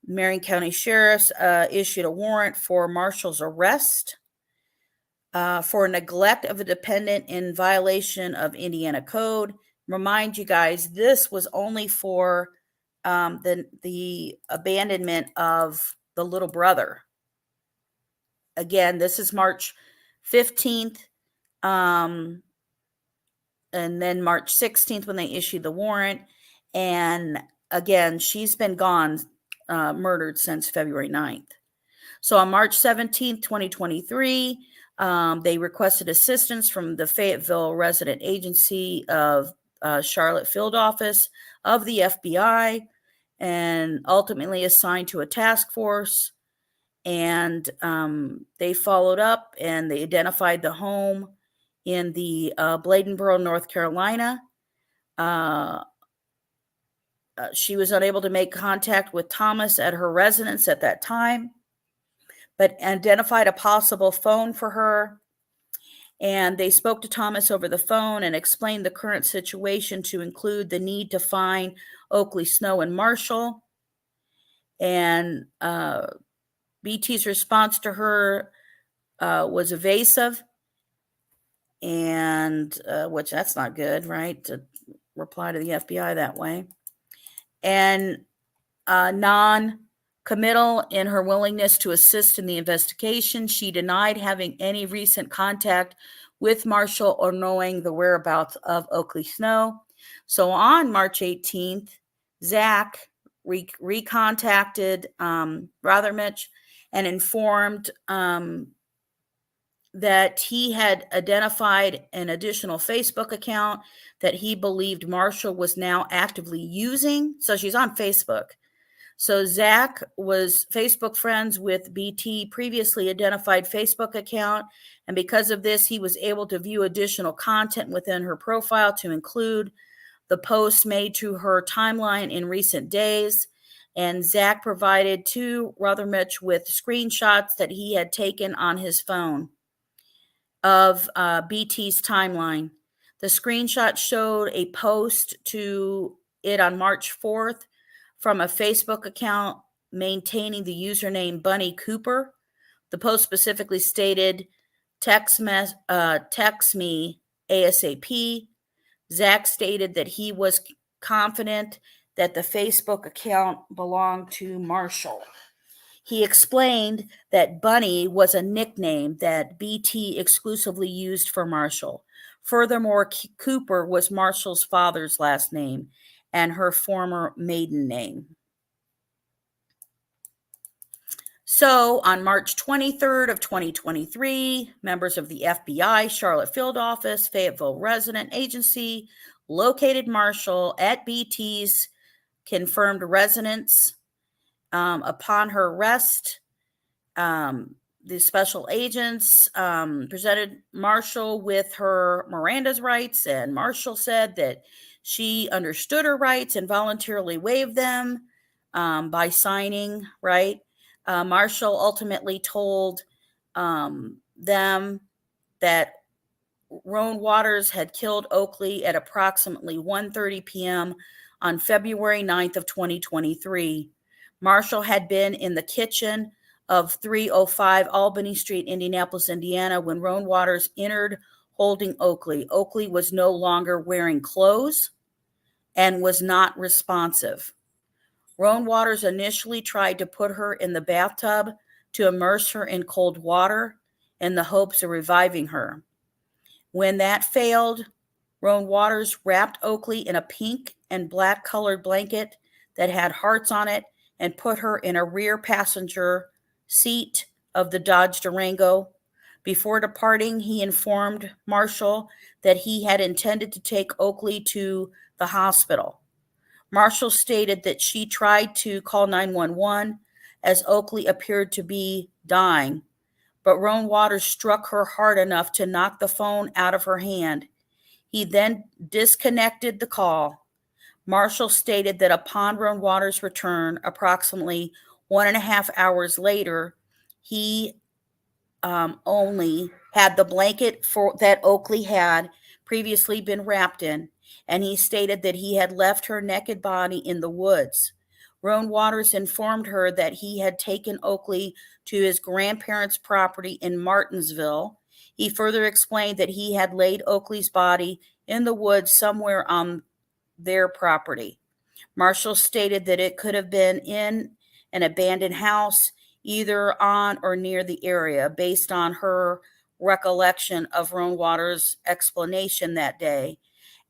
Marion County Sheriff's issued a warrant for Marshall's arrest for neglect of a dependent in violation of Indiana code. Remind you guys, this was only for the abandonment of the little brother. Again, this is March 15th, and then March 16th when they issued the warrant. And again, she's been gone, murdered since February 9th. So on March 17th, 2023, they requested assistance from the Fayetteville Resident Agency of Charlotte Field Office of the FBI, and ultimately assigned to a task force. And they followed up and they identified the home in the Bladenboro, North Carolina. She was unable to make contact with Thomas at her residence at that time, but identified a possible phone for her. And they spoke to Thomas over the phone and explained the current situation to include the need to find Oaklee Snow and Marshall. And BT's response to her was evasive, and which that's not good, right? To reply to the FBI that way. And non-committal in her willingness to assist in the investigation. She denied having any recent contact with Marshall or knowing the whereabouts of Oaklee Snow. So on March 18th, Zach recontacted Rothermich and informed that he had identified an additional Facebook account that he believed Marshall was now actively using. So she's on Facebook. So Zach was Facebook friends with BT, previously identified Facebook account, and because of this, he was able to view additional content within her profile to include the posts made to her timeline in recent days. And Zach provided to Rothermich with screenshots that he had taken on his phone of BT's timeline. The screenshot showed a post to it on March 4th from a Facebook account maintaining the username Bunny Cooper. The post specifically stated, text me ASAP. Zach stated that he was confident that the Facebook account belonged to Marshall. He explained that Bunny was a nickname that BT exclusively used for Marshall. Furthermore, Cooper was Marshall's father's last name and her former maiden name. So on March 23rd of 2023, members of the FBI Charlotte Field Office, Fayetteville Resident Agency located Marshall at BT's confirmed residence. Upon her arrest, the special agents presented Marshall with her Miranda's rights, and Marshall said that she understood her rights and voluntarily waived them by signing, right? Marshall ultimately told them that Roan Waters had killed Oaklee at approximately 1:30 p.m. on February 9th of 2023. Marshall had been in the kitchen of 305 Albany Street, Indianapolis, Indiana, when Roan Waters entered holding Oaklee. Oaklee was no longer wearing clothes and was not responsive. Roan Waters initially tried to put her in the bathtub to immerse her in cold water in the hopes of reviving her. When that failed, Roan Waters wrapped Oaklee in a pink and black colored blanket that had hearts on it and put her in a rear passenger seat of the Dodge Durango. Before departing, he informed Marshall that he had intended to take Oaklee to the hospital. Marshall stated that she tried to call 911 as Oaklee appeared to be dying, but Roan Waters struck her hard enough to knock the phone out of her hand. He then disconnected the call. Marshall stated that upon Roan Waters' return, approximately 1.5 hours later, he only had the blanket that Oaklee had previously been wrapped in, and he stated that he had left her naked body in the woods. Roan Waters informed her that he had taken Oaklee to his grandparents' property in Martinsville. He further explained that he had laid Oaklee's body in the woods somewhere on their property. Marshall stated that it could have been in an abandoned house, either on or near the area, based on her recollection of Roan Waters' explanation that day.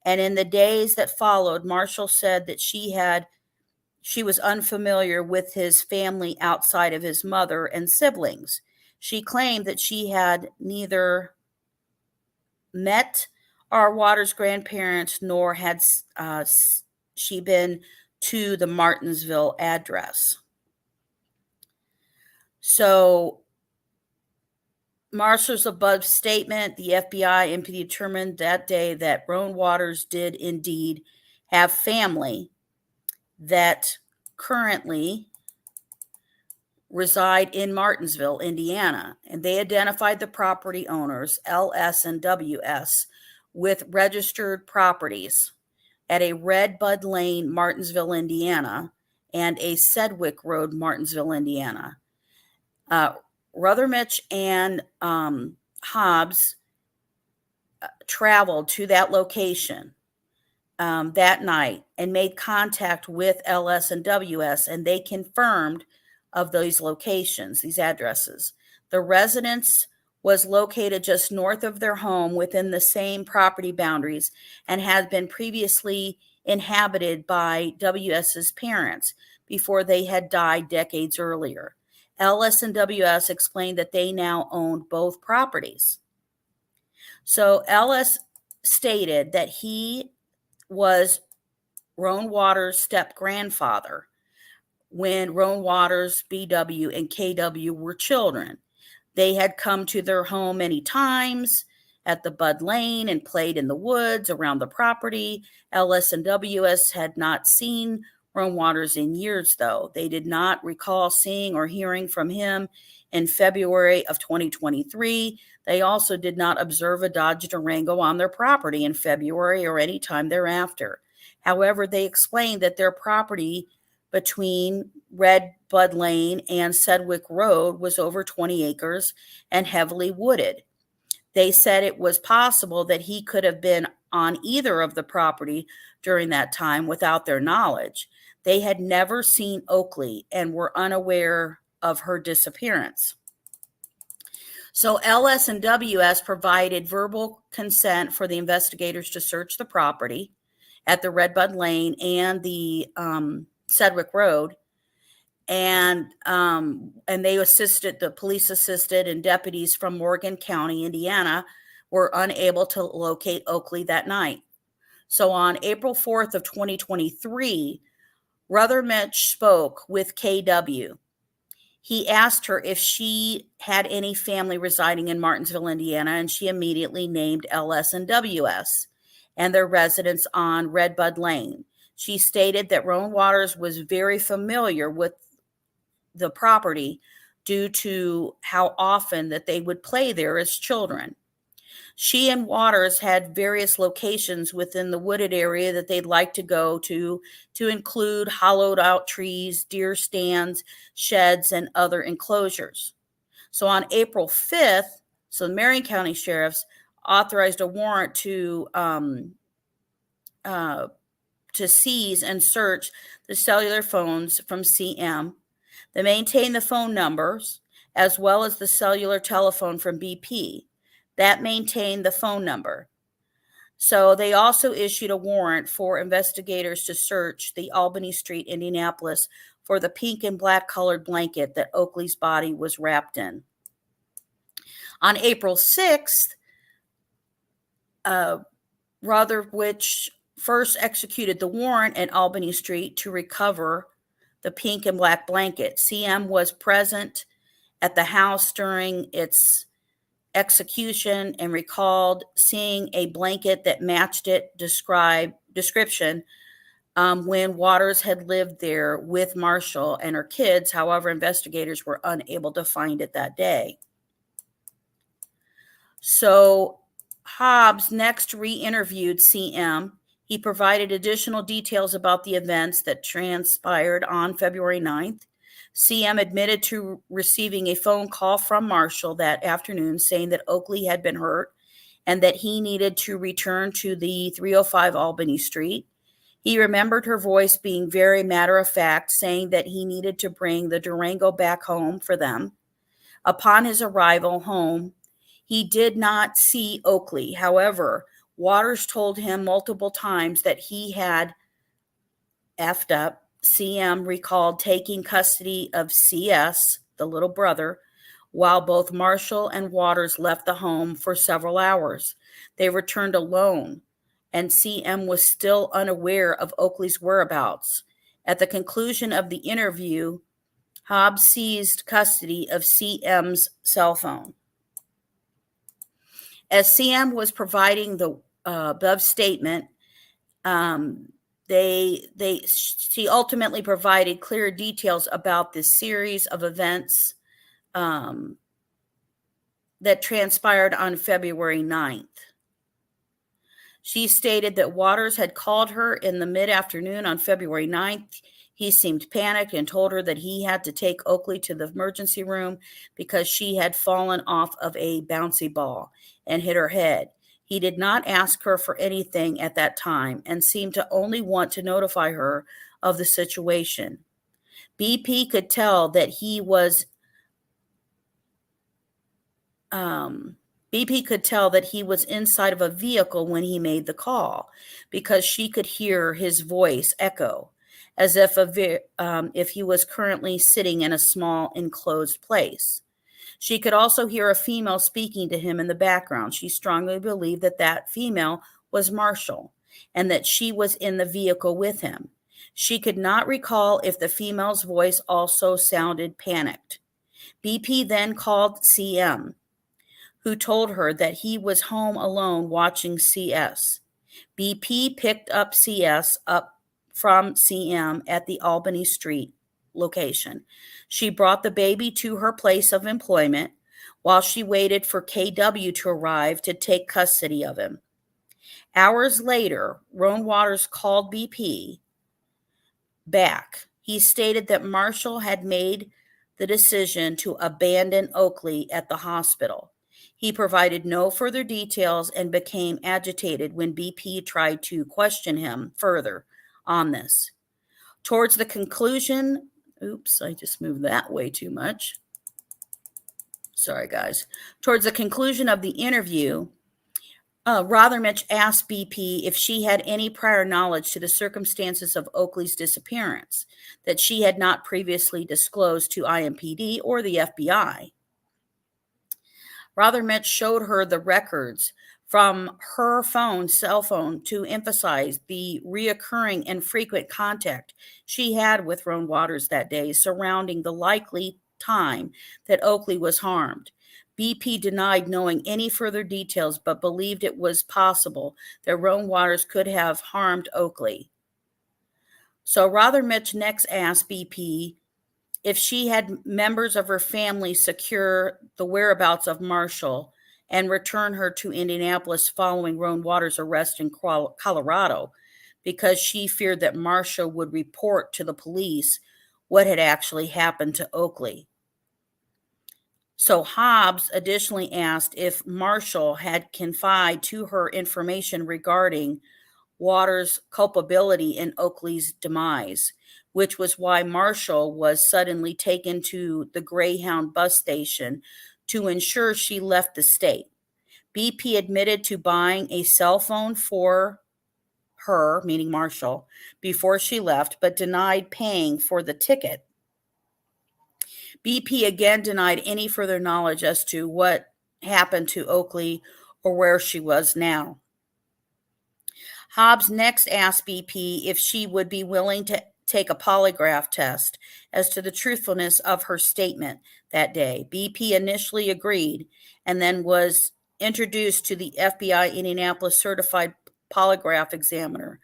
And in the days that followed, Marshall said that she was unfamiliar with his family outside of his mother and siblings. She claimed that she had neither met our Waters grandparents nor had she been to the Martinsville address. So Marshall's above statement, the FBI determined that day that Roan Waters did indeed have family that currently reside in Martinsville, Indiana, and they identified the property owners, LS and WS, with registered properties at a Red Bud Lane, Martinsville, Indiana, and a Sedgwick Road, Martinsville, Indiana. Ruthermich and Hobbs traveled to that location that night and made contact with LS and WS, and they confirmed of those locations, these addresses. The residence was located just north of their home within the same property boundaries and had been previously inhabited by WS's parents before they had died decades earlier. LS and WS explained that they now owned both properties. So Ellis stated that he was Roan Waters' step-grandfather when Roan Waters, BW, and KW were children. They had come to their home many times at the Bud Lane and played in the woods around the property. LS and WS had not seen Roan Waters in years, though. They did not recall seeing or hearing from him in February of 2023. They also did not observe a Dodge Durango on their property in February or any time thereafter. However, they explained that their property between Red Bud Lane and Sedgwick Road was over 20 acres and heavily wooded. They said it was possible that he could have been on either of the property during that time without their knowledge. They had never seen Oaklee and were unaware of her disappearance. So LS and WS provided verbal consent for the investigators to search the property at the Red Bud Lane and the Sedgwick Road, and they assisted, the police assisted, and deputies from Morgan County, Indiana, were unable to locate Oaklee that night. So on April 4th of 2023, Ruthermich spoke with KW. He asked her if she had any family residing in Martinsville, Indiana, and she immediately named LS and WS and their residence on Red Bud Lane. She stated that Roan Waters was very familiar with the property due to how often that they would play there as children. She and Waters had various locations within the wooded area that they'd like to go to include hollowed out trees, deer stands, sheds, and other enclosures. So on April 5th, so the Marion County Sheriff's authorized a warrant to seize and search the cellular phones from CM. They maintained the phone numbers as well as the cellular telephone from BP. That maintained the phone number. So they also issued a warrant for investigators to search the Albany Street, Indianapolis, for the pink and black colored blanket that Oaklee's body was wrapped in. On April 6th, Ruthermich first executed the warrant at Albany Street to recover the pink and black blanket. CM was present at the house during its execution and recalled seeing a blanket that matched it description when Waters had lived there with Marshall and her kids. However, investigators were unable to find it that day. So Hobbs next re-interviewed CM. He provided additional details about the events that transpired on February 9th. CM admitted to receiving a phone call from Marshall that afternoon saying that Oaklee had been hurt and that he needed to return to the 305 Albany Street. He remembered her voice being very matter-of-fact, saying that he needed to bring the Durango back home for them. Upon his arrival home, he did not see Oaklee. However, Waters told him multiple times that he had effed up. CM recalled taking custody of CS, the little brother, while both Marshall and Waters left the home for several hours. They returned alone, and CM was still unaware of Oaklee's whereabouts. At the conclusion of the interview, Hobbs seized custody of CM's cell phone. As CM was providing the above statement, she ultimately provided clear details about this series of events that transpired on February 9th. She stated that Waters had called her in the mid-afternoon on February 9th. He seemed panicked and told her that he had to take Oaklee to the emergency room because she had fallen off of a bouncy ball and hit her head. He did not ask her for anything at that time and seemed to only want to notify her of the situation. BP could tell that he was inside of a vehicle when he made the call because she could hear his voice echo as if he was currently sitting in a small enclosed place. She could also hear a female speaking to him in the background. She strongly believed that that female was Marshall and that she was in the vehicle with him. She could not recall if the female's voice also sounded panicked. BP then called CM, who told her that he was home alone watching CS. BP picked up CS up from CM at the Albany Street location. She brought the baby to her place of employment while she waited for KW to arrive to take custody of him. Hours later, Roan Waters called BP back. He stated that Marshall had made the decision to abandon Oaklee at the hospital. He provided no further details and became agitated when BP tried to question him further on this. Towards the conclusion, I just moved that way too much. Sorry, guys. Towards the conclusion of the interview, Rothermich asked BP if she had any prior knowledge to the circumstances of Oaklee's disappearance that she had not previously disclosed to IMPD or the FBI. Rothermich showed her the records from her cell phone, to emphasize the reoccurring and frequent contact she had with Roan Waters that day surrounding the likely time that Oaklee was harmed. BP denied knowing any further details, but believed it was possible that Roan Waters could have harmed Oaklee. So Rothermich next asked BP if she had members of her family secure the whereabouts of Marshall and return her to Indianapolis following Roan Waters' arrest in Colorado, because she feared that Marshall would report to the police what had actually happened to Oaklee. So Hobbs additionally asked if Marshall had confided to her information regarding Waters' culpability in Oaklee's demise, which was why Marshall was suddenly taken to the Greyhound bus station to ensure she left the state. BP admitted to buying a cell phone for her, meaning Marshall, before she left, but denied paying for the ticket. BP again denied any further knowledge as to what happened to Oaklee or where she was now. Hobbs next asked BP if she would be willing to take a polygraph test as to the truthfulness of her statement that day. BP initially agreed and then was introduced to the FBI Indianapolis certified polygraph examiner.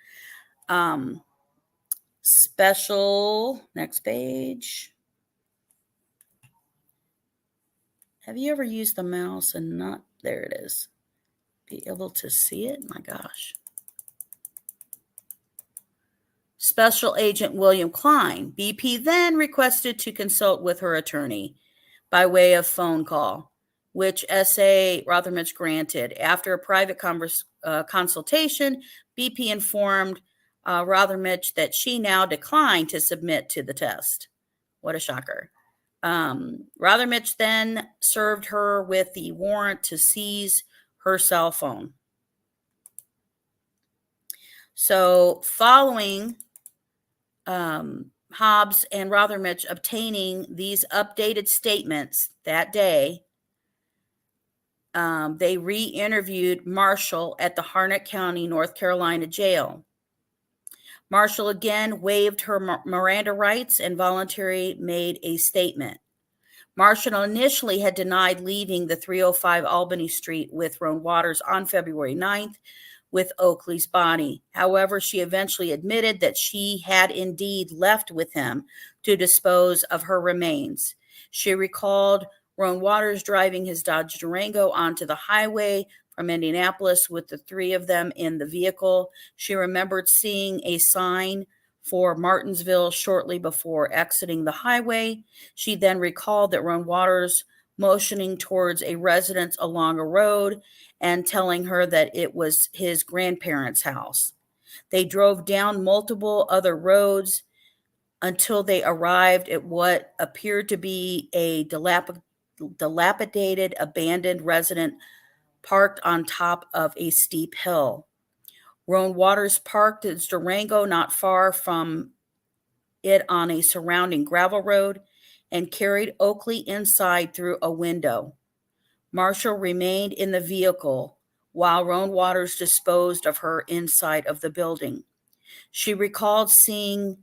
Next page. Have you ever used the mouse and not, there it is, be able to see it? My gosh. Special Agent William Klein. BP then requested to consult with her attorney by way of phone call, which S.A. Rothermich granted. After a private consultation, BP informed Rothermich that she now declined to submit to the test. What a shocker. Rothermich then served her with the warrant to seize her cell phone. So following Hobbs and Rothermich obtaining these updated statements that day, they re-interviewed Marshall at the Harnett County, North Carolina jail. Marshall again waived her Miranda rights and voluntarily made a statement. Marshall initially had denied leaving the 305 Albany Street with Roan Waters on February 9th with Oaklee's body. However, she eventually admitted that she had indeed left with him to dispose of her remains. She recalled Roan Waters driving his Dodge Durango onto the highway from Indianapolis with the three of them in the vehicle. She remembered seeing a sign for Martinsville shortly before exiting the highway. She then recalled that Roan Waters motioning towards a residence along a road and telling her that it was his grandparents' house. They drove down multiple other roads until they arrived at what appeared to be a dilapidated, abandoned residence parked on top of a steep hill. Roan Waters parked his Durango not far from it on a surrounding gravel road and carried Oaklee inside through a window. Marshall remained in the vehicle while Roan Waters disposed of her inside of the building. She recalled seeing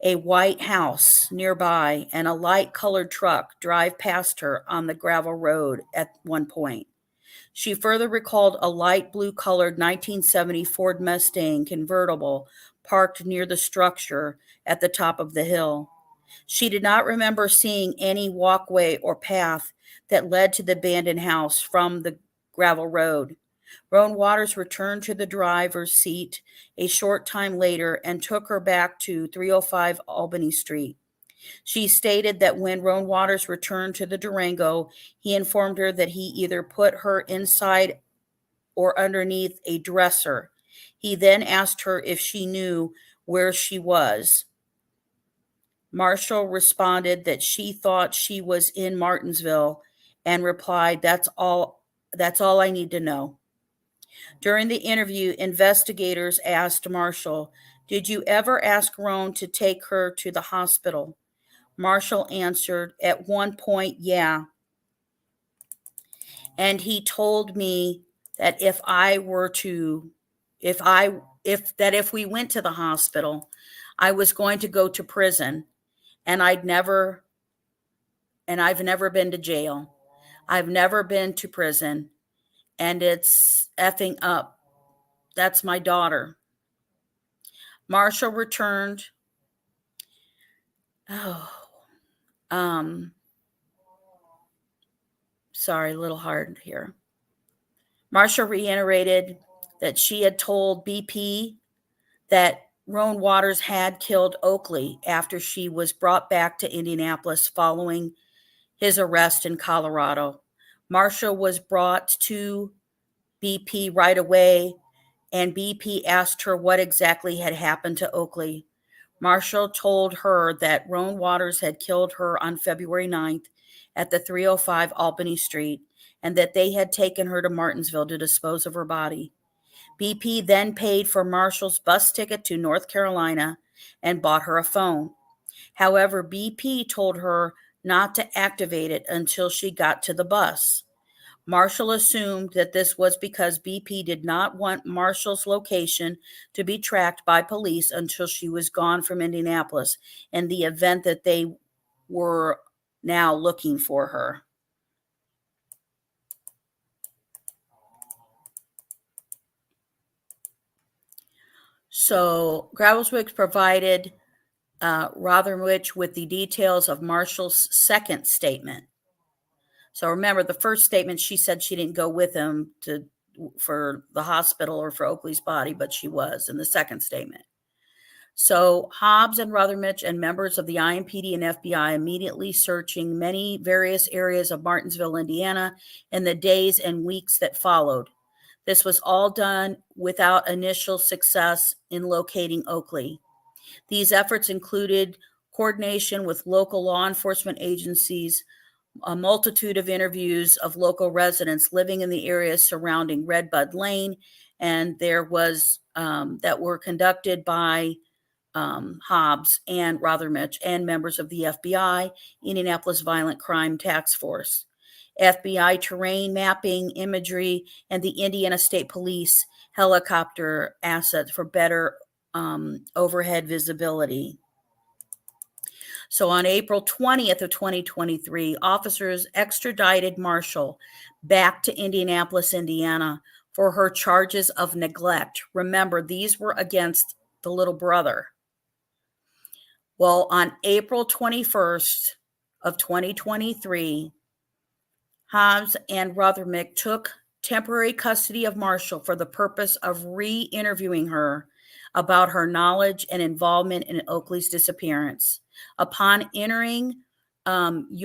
a white house nearby and a light-colored truck drive past her on the gravel road at one point. She further recalled a light blue-colored 1970 Ford Mustang convertible parked near the structure at the top of the hill. She did not remember seeing any walkway or path that led to the abandoned house from the gravel road. Roan Waters returned to the driver's seat a short time later and took her back to 305 Albany Street. She stated that when Roan Waters returned to the Durango, he informed her that he either put her inside or underneath a dresser. He then asked her if she knew where she was. Marshall responded that she thought she was in Martinsville and replied, that's all I need to know. During the interview, investigators asked Marshall, did you ever ask Roan to take her to the hospital? Marshall answered, at one point, yeah. And he told me that if we went to the hospital, I was going to go to prison, and I've never been to jail. I've never been to prison, and it's effing up. That's my daughter. Marshall returned. Sorry, a little hard here. Marshall reiterated that she had told BP that Roan Waters had killed Oaklee after she was brought back to Indianapolis following his arrest in Colorado. Marshall was brought to BP right away, and BP asked her what exactly had happened to Oaklee. Marshall told her that Roan Waters had killed her on February 9th at the 305 Albany Street, and that they had taken her to Martinsville to dispose of her body. BP then paid for Marshall's bus ticket to North Carolina and bought her a phone. However, BP told her not to activate it until she got to the bus. Marshall assumed that this was because BP did not want Marshall's location to be tracked by police until she was gone from Indianapolis, in the event that they were now looking for her. So Gravelswick provided Rotherwich with the details of Marshall's second statement. So remember, the first statement, she said she didn't go with him for the hospital or for Oaklee's body, but she was in the second statement. So Hobbs and Rotherwich and members of the IMPD and FBI immediately searching many various areas of Martinsville, Indiana, in the days and weeks that followed. This was all done without initial success in locating Oaklee. These efforts included coordination with local law enforcement agencies, a multitude of interviews of local residents living in the areas surrounding Redbud Lane, and there was that were conducted by Hobbs and Rotherwich and members of the FBI, Indianapolis Violent Crime Task Force, FBI terrain mapping, imagery, and the Indiana State Police helicopter assets for better overhead visibility. So on April 20th of 2023, officers extradited Marshall back to Indianapolis, Indiana for her charges of neglect. Remember, these were against the little brother. Well, on April 21st of 2023, Hobbs and Rotherwich took temporary custody of Marshall for the purpose of re-interviewing her about her knowledge and involvement in Oaklee's disappearance. Upon entering Hobbs's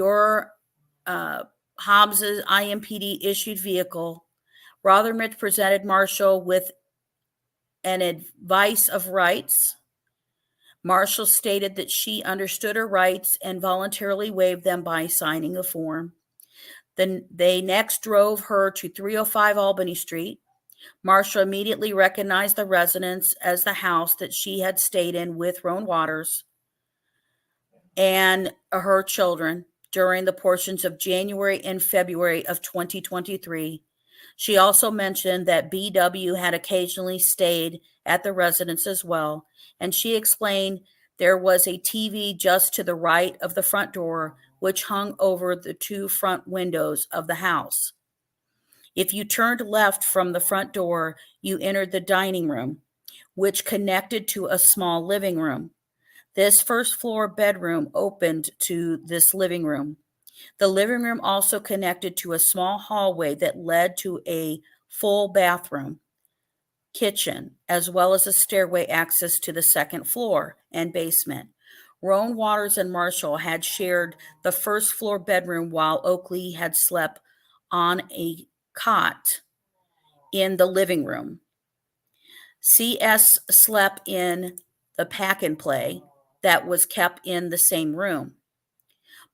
IMPD issued vehicle, Rotherwich presented Marshall with an advice of rights. Marshall stated that she understood her rights and voluntarily waived them by signing a form. Then they next drove her to 305 Albany Street. Marshall immediately recognized the residence as the house that she had stayed in with Roan Waters and her children during the portions of January and February of 2023. She also mentioned that BW had occasionally stayed at the residence as well, and she explained there was a TV just to the right of the front door, which hung over the two front windows of the house. If you turned left from the front door, you entered the dining room, which connected to a small living room. This first floor bedroom opened to this living room. The living room also connected to a small hallway that led to a full bathroom, kitchen, as well as a stairway access to the second floor and basement. Roan Waters and Marshall had shared the first floor bedroom while Oaklee had slept on a cot in the living room. CS slept in the pack and play that was kept in the same room.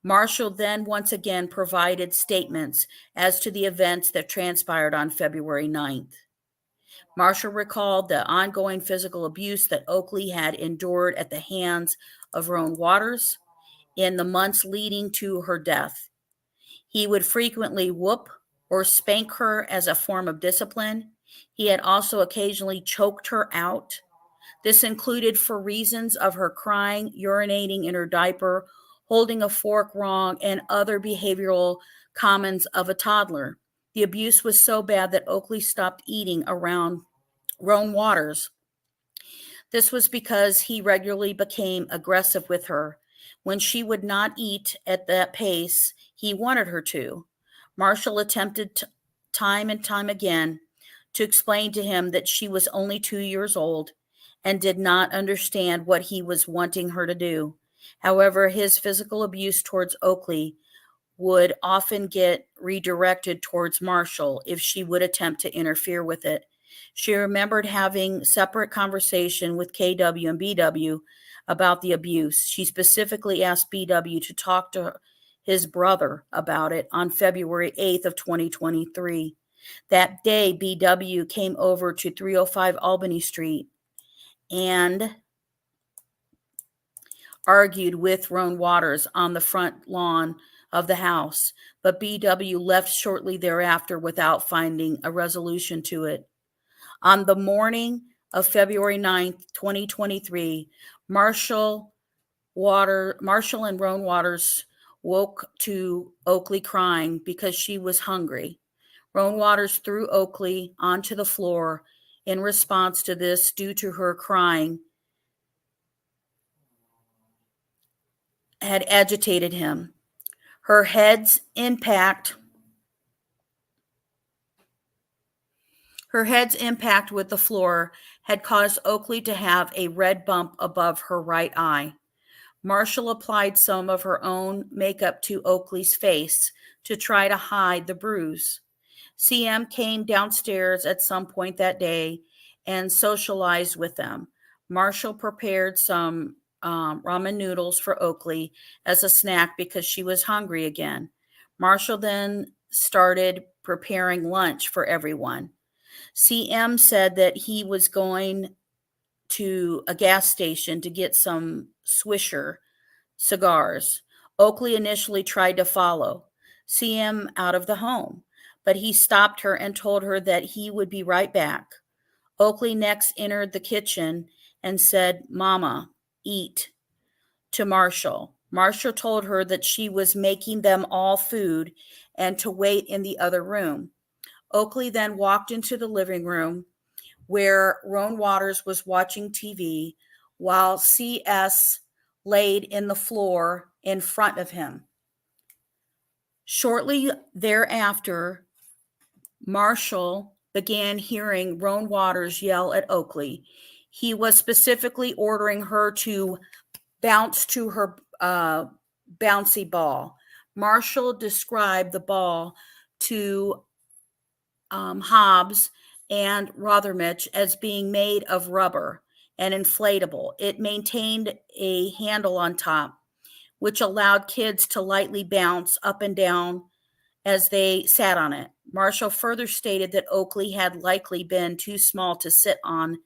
Marshall then once again provided statements as to the events that transpired on February 9th. Marshall recalled the ongoing physical abuse that Oaklee had endured at the hands of Roan Waters in the months leading to her death. He would frequently whoop or spank her as a form of discipline. He had also occasionally choked her out. This included for reasons of her crying, urinating in her diaper, holding a fork wrong, and other behavioral commons of a toddler. The abuse was so bad that Oaklee stopped eating around Roan Waters. This was because he regularly became aggressive with her. When she would not eat at that pace he wanted her to, Marshall attempted time and time again to explain to him that she was only 2 years old and did not understand what he was wanting her to do. However, his physical abuse towards Oaklee would often get redirected towards Marshall if she would attempt to interfere with it. She remembered having separate conversation with KW and BW about the abuse. She specifically asked BW to talk to his brother about it on February 8th of 2023. That day, BW came over to 305 Albany Street and argued with Roan Waters on the front lawn of the house, but BW left shortly thereafter without finding a resolution to it. On the morning of February 9th, 2023, Marshall and Roan Waters woke to Oaklee crying because she was hungry. Roan Waters threw Oaklee onto the floor in response to this due to her crying had agitated him. Her head's impact with the floor had caused Oaklee to have a red bump above her right eye. Marshall applied some of her own makeup to Oaklee's face to try to hide the bruise. CM came downstairs at some point that day and socialized with them. Marshall prepared some ramen noodles for Oaklee as a snack because she was hungry again. Marshall then started preparing lunch for everyone. CM said that he was going to a gas station to get some Swisher cigars. Oaklee initially tried to follow CM out of the home, but he stopped her and told her that he would be right back. Oaklee next entered the kitchen and said, "Mama, eat," to Marshall. Marshall told her that she was making them all food and to wait in the other room. Oaklee then walked into the living room where Roan Waters was watching TV while CS laid in the floor in front of him. Shortly thereafter, Marshall began hearing Roan Waters yell at Oaklee. He was specifically ordering her to bounce to her bouncy ball. Marshall described the ball to Hobbs and Rothermich as being made of rubber and inflatable. It maintained a handle on top, which allowed kids to lightly bounce up and down as they sat on it. Marshall further stated that Oaklee had likely been too small to sit on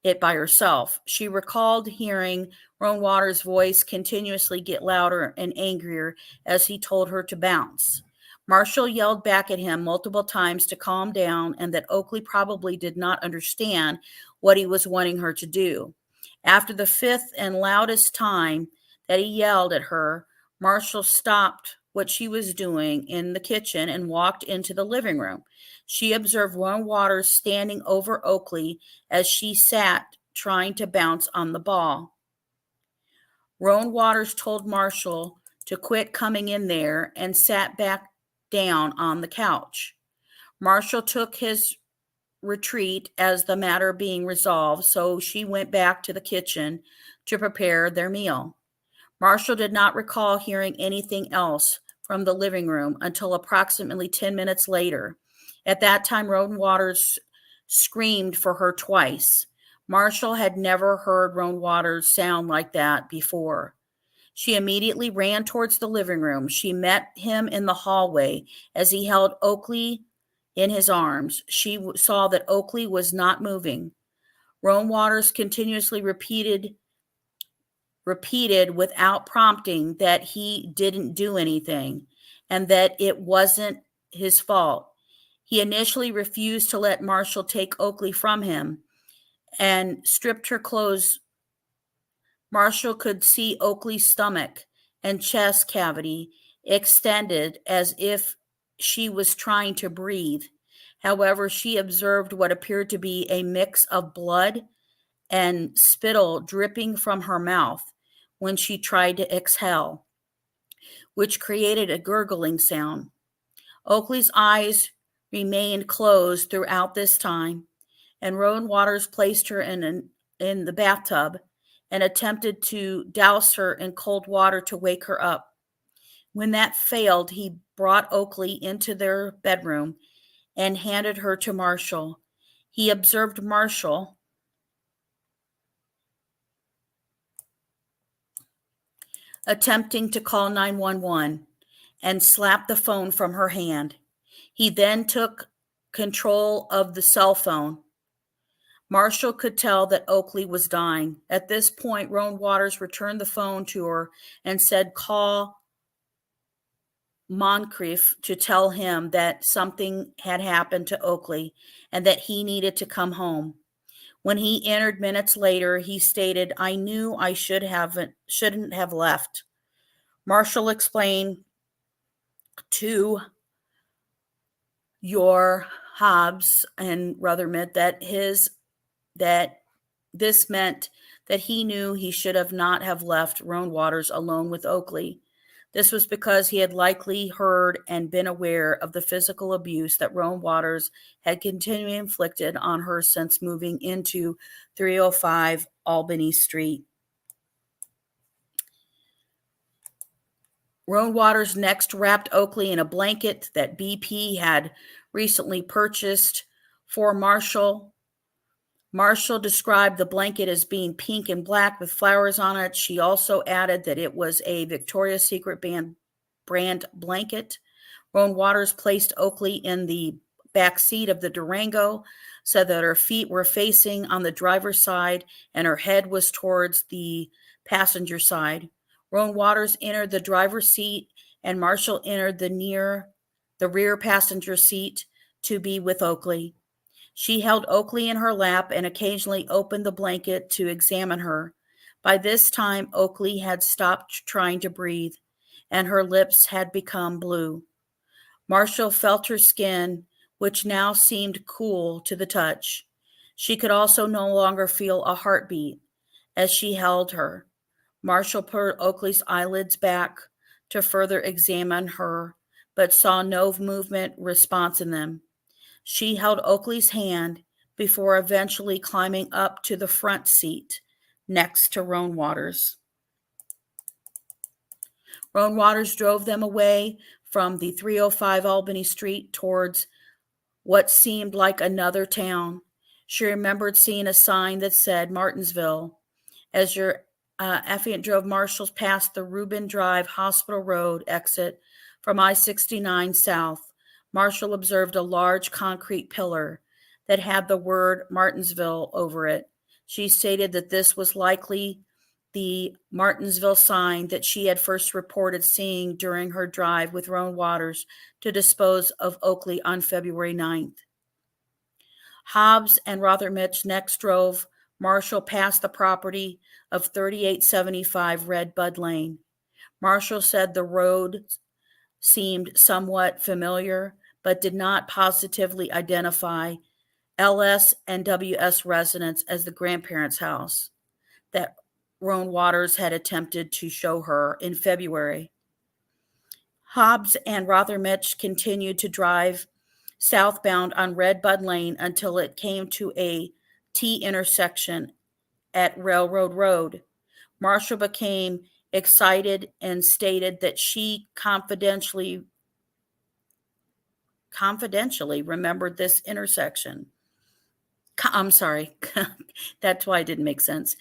it by herself. She recalled hearing Roan Waters' voice continuously get louder and angrier as he told her to bounce. Marshall yelled back at him multiple times to calm down and that Oaklee probably did not understand what he was wanting her to do. After the fifth and loudest time that he yelled at her, Marshall stopped what she was doing in the kitchen and walked into the living room. She observed Roan Waters standing over Oaklee as she sat trying to bounce on the ball. Roan Waters told Marshall to quit coming in there and sat back down on the couch. Marshall took his retreat as the matter being resolved, so she went back to the kitchen to prepare their meal. Marshall did not recall hearing anything else from the living room until approximately 10 minutes later. At that time, Roan Waters screamed for her twice. Marshall had never heard Roan Waters sound like that before. She immediately ran towards the living room. She met him in the hallway as he held Oaklee in his arms. She saw that Oaklee was not moving. Roan Waters continuously repeated without prompting that he didn't do anything and that it wasn't his fault. He initially refused to let Marshall take Oaklee from him and stripped her clothes. Marshall could see Oaklee's stomach and chest cavity extended as if she was trying to breathe. However, she observed what appeared to be a mix of blood and spittle dripping from her mouth when she tried to exhale, which created a gurgling sound. Oaklee's eyes remained closed throughout this time, and Roan Waters placed her in the bathtub and attempted to douse her in cold water to wake her up. When that failed, he brought Oaklee into their bedroom and handed her to Marshall. He observed Marshall attempting to call 911 and slapped the phone from her hand. He then took control of the cell phone. Marshall could tell that Oaklee was dying. At this point, Roan Waters returned the phone to her and said, "Call Moncrief to tell him that something had happened to Oaklee and that he needed to come home. When he entered minutes later, he stated, "I knew I shouldn't have left." Marshall explained to your Hobbs and Rutherford that this meant that he knew he should have not have left Roan Waters alone with Oaklee. This was because he had likely heard and been aware of the physical abuse that Roan Waters had continually inflicted on her since moving into 305 Albany Street. Roan Waters next wrapped Oaklee in a blanket that BP had recently purchased for Marshall. Marshall described the blanket as being pink and black with flowers on it. She also added that it was a Victoria's Secret brand blanket. Roan Waters placed Oaklee in the back seat of the Durango so that her feet were facing on the driver's side and her head was towards the passenger side. Roan Waters entered the driver's seat and Marshall entered the rear passenger seat to be with Oaklee. She held Oaklee in her lap and occasionally opened the blanket to examine her. By this time, Oaklee had stopped trying to breathe, and her lips had become blue. Marshall felt her skin, which now seemed cool to the touch. She could also no longer feel a heartbeat as she held her. Marshall put Oaklee's eyelids back to further examine her, but saw no movement response in them. She held Oaklee's hand before eventually climbing up to the front seat next to Roan Waters. Roan Waters drove them away from the 305 Albany Street towards what seemed like another town. She remembered seeing a sign that said Martinsville. As your affiant drove Marshall past the Reuben Drive Hospital Road exit from I-69 South, Marshall observed a large concrete pillar that had the word Martinsville over it. She stated that this was likely the Martinsville sign that she had first reported seeing during her drive with Roan Waters to dispose of Oaklee on February 9th. Hobbs and Rothermich next drove Marshall past the property of 3875 Red Bud Lane. Marshall said the road seemed somewhat familiar, but did not positively identify LS and WS residence as the grandparents' house that Roan Waters had attempted to show her in February. Hobbs and Rothermich continued to drive southbound on Red Bud Lane until it came to a T intersection at Railroad Road. Marshall became excited and stated that she confidentially remembered this intersection. I'm sorry. That's why it didn't make sense.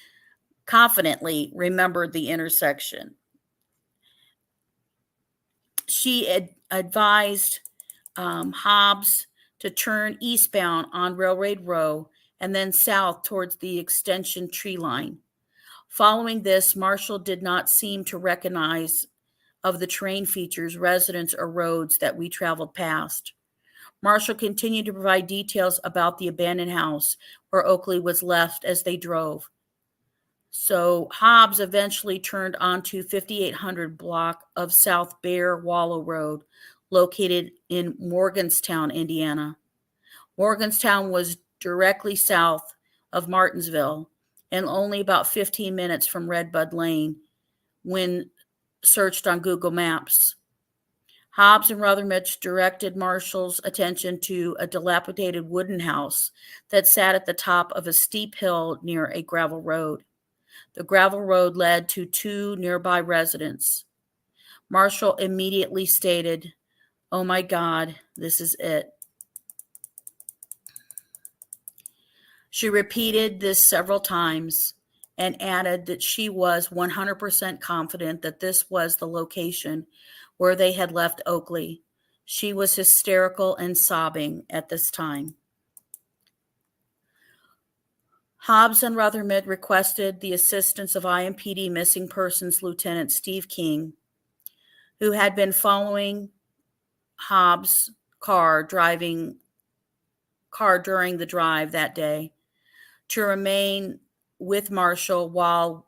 Confidently remembered the intersection. She advised Hobbs to turn eastbound on Railroad Row and then south towards the extension tree line. Following this, Marshall did not seem to recognize of the terrain features, residents, or roads that we traveled past. Marshall continued to provide details about the abandoned house where Oaklee was left as they drove. So Hobbs eventually turned onto 5800 block of South Bear Wallow Road, located in Morgantown, Indiana. Morgantown was directly south of Martinsville and only about 15 minutes from Red Bud Lane when searched on Google Maps. Hobbs and Rothermich directed Marshall's attention to a dilapidated wooden house that sat at the top of a steep hill near a gravel road. The gravel road led to two nearby residences. Marshall immediately stated, "Oh my God, this is it." She repeated this several times and added that she was 100% confident that this was the location where they had left Oaklee. She was hysterical and sobbing at this time. Hobbs and Rothermich requested the assistance of IMPD Missing Persons Lieutenant Steve King, who had been following Hobbs' car during the drive that day, to remain with Marshall while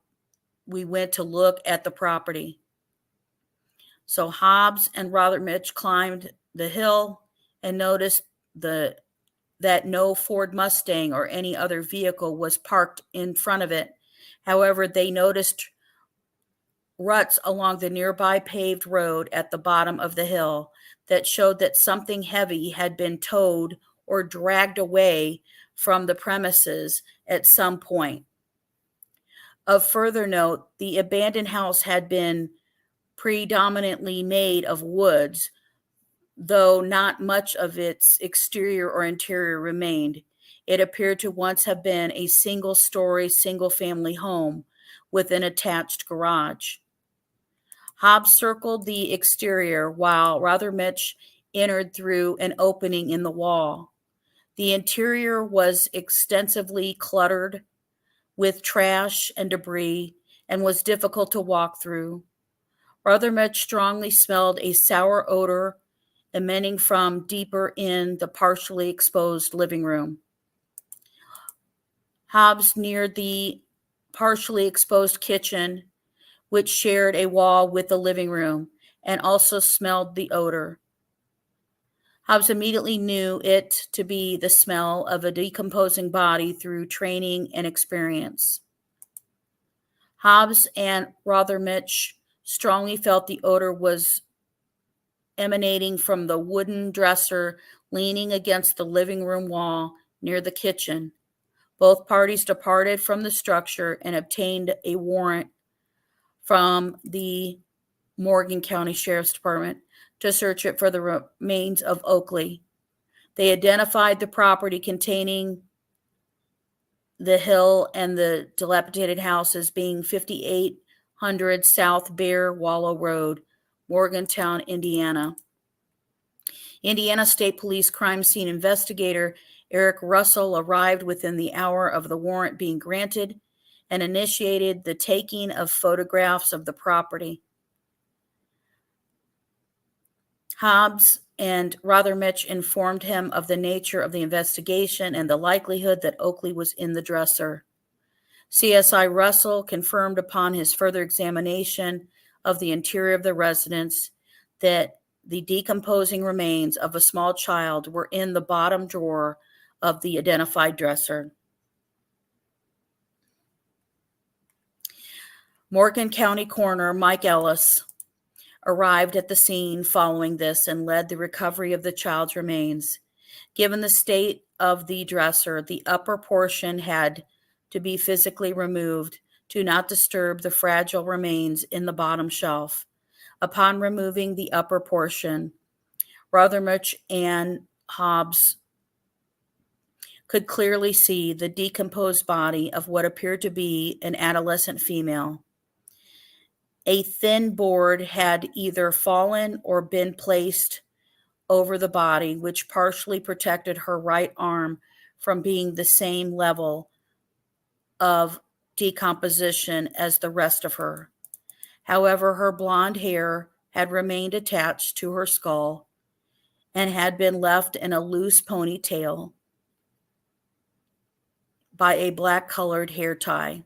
we went to look at the property. So Hobbs and Rothermich climbed the hill and noticed that no Ford Mustang or any other vehicle was parked in front of it. However, they noticed ruts along the nearby paved road at the bottom of the hill that showed that something heavy had been towed or dragged away from the premises at some point. Of further note, the abandoned house had been predominantly made of woods, though not much of its exterior or interior remained. It appeared to once have been a single-story, single-family home with an attached garage. Hobbs circled the exterior while Rothermich entered through an opening in the wall. The interior was extensively cluttered with trash and debris and was difficult to walk through. Rothermich strongly smelled a sour odor emanating from deeper in the partially exposed living room. Hobbs neared the partially exposed kitchen, which shared a wall with the living room, and also smelled the odor. Hobbs immediately knew it to be the smell of a decomposing body through training and experience. Hobbs and Rothermich strongly felt the odor was emanating from the wooden dresser leaning against the living room wall near the kitchen. Both parties departed from the structure and obtained a warrant from the Morgan County Sheriff's Department to search it for the remains of Oaklee. They identified the property containing the hill and the dilapidated house as being 5800 South Bear Wallow Road, Morgantown, Indiana. Indiana State Police crime scene investigator Eric Russell arrived within the hour of the warrant being granted and initiated the taking of photographs of the property. Hobbs and Rothermich informed him of the nature of the investigation and the likelihood that Oaklee was in the dresser. CSI Russell confirmed upon his further examination of the interior of the residence that the decomposing remains of a small child were in the bottom drawer of the identified dresser. Morgan County Coroner Mike Ellis arrived at the scene following this and led the recovery of the child's remains. Given the state of the dresser, the upper portion had to be physically removed to not disturb the fragile remains in the bottom shelf. Upon removing the upper portion, Rothermich and Hobbs could clearly see the decomposed body of what appeared to be an adolescent female. A thin board had either fallen or been placed over the body, which partially protected her right arm from being the same level of decomposition as the rest of her. However, her blonde hair had remained attached to her skull and had been left in a loose ponytail by a black-colored hair tie.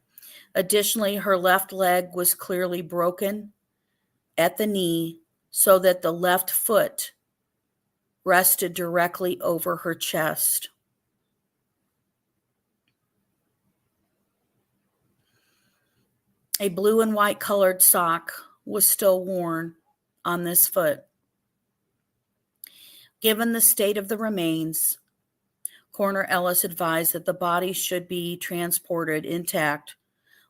Additionally, her left leg was clearly broken at the knee so that the left foot rested directly over her chest. A blue and white colored sock was still worn on this foot. Given the state of the remains, Coroner Ellis advised that the body should be transported intact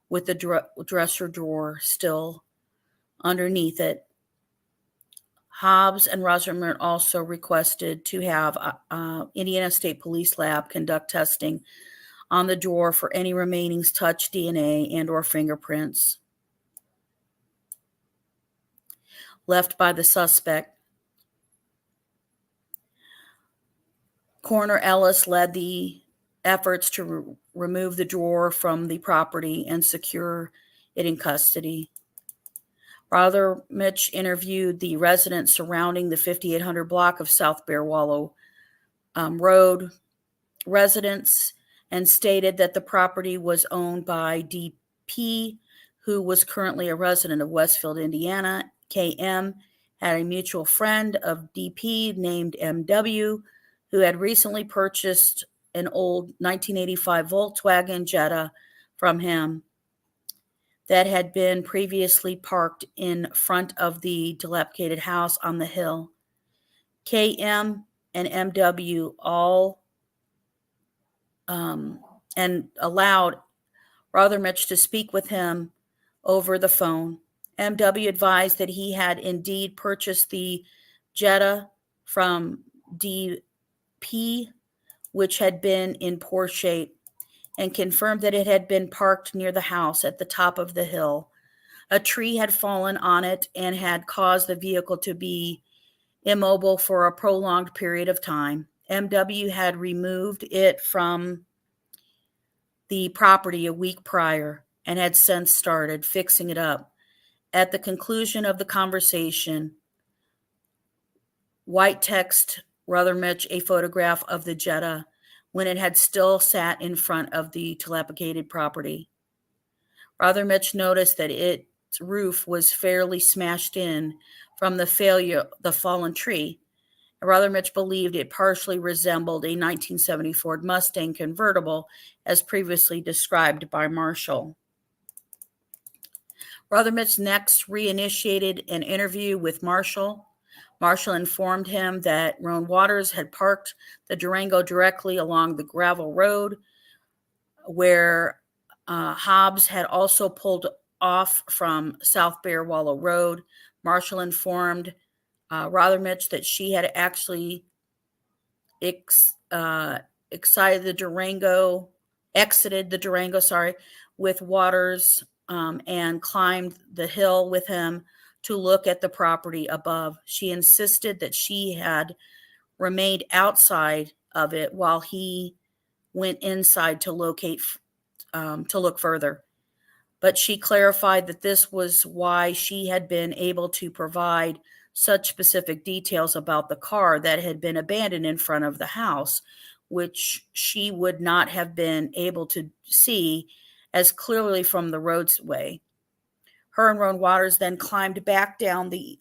with the dresser drawer still underneath it. Hobbs and Rothermich also requested to have Indiana State Police Lab conduct testing on the drawer for any remaining touch DNA and or fingerprints left by the suspect. Coroner Ellis led the efforts to remove the drawer from the property and secure it in custody. Rather, Mitch interviewed the residents surrounding the 5800 block of South Bear Wallow Road residents and stated that the property was owned by DP, who was currently a resident of Westfield, Indiana. KM had a mutual friend of DP named MW, who had recently purchased an old 1985 Volkswagen Jetta from him that had been previously parked in front of the dilapidated house on the hill. KM and MW all and allowed Rothermich to speak with him over the phone. MW advised that he had indeed purchased the Jetta from DP, which had been in poor shape, and confirmed that it had been parked near the house at the top of the hill. A tree had fallen on it and had caused the vehicle to be immobile for a prolonged period of time. MW had removed it from the property a week prior and had since started fixing it up. At the conclusion of the conversation, White texted Rothermich a photograph of the Jetta when it had still sat in front of the dilapidated property. Rothermich noticed that its roof was fairly smashed in from the fallen tree. Rothermich believed it partially resembled a 1970 Ford Mustang convertible, as previously described by Marshall. Rothermich next reinitiated an interview with Marshall. Marshall informed him that Roan Waters had parked the Durango directly along the gravel road, where Hobbs had also pulled off from South Bear Wallow Road. Marshall informed Rothermich that she had actually exited the Durango with Waters and climbed the hill with him to look at the property above. She insisted that she had remained outside of it while he went inside to look further. But she clarified that this was why she had been able to provide such specific details about the car that had been abandoned in front of the house, which she would not have been able to see as clearly from the roadway. Her and Roan Waters then climbed back down the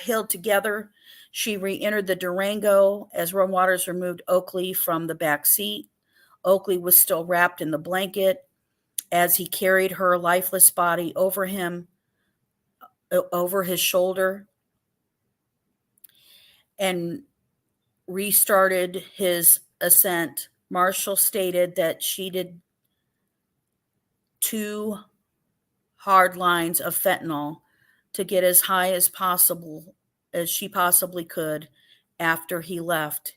hill together. She re-entered the Durango as Roan Waters removed Oaklee from the back seat. Oaklee was still wrapped in the blanket as he carried her lifeless body over his shoulder, and restarted his ascent. Marshall stated that she did 2 hard lines of fentanyl to get as high as she possibly could after he left.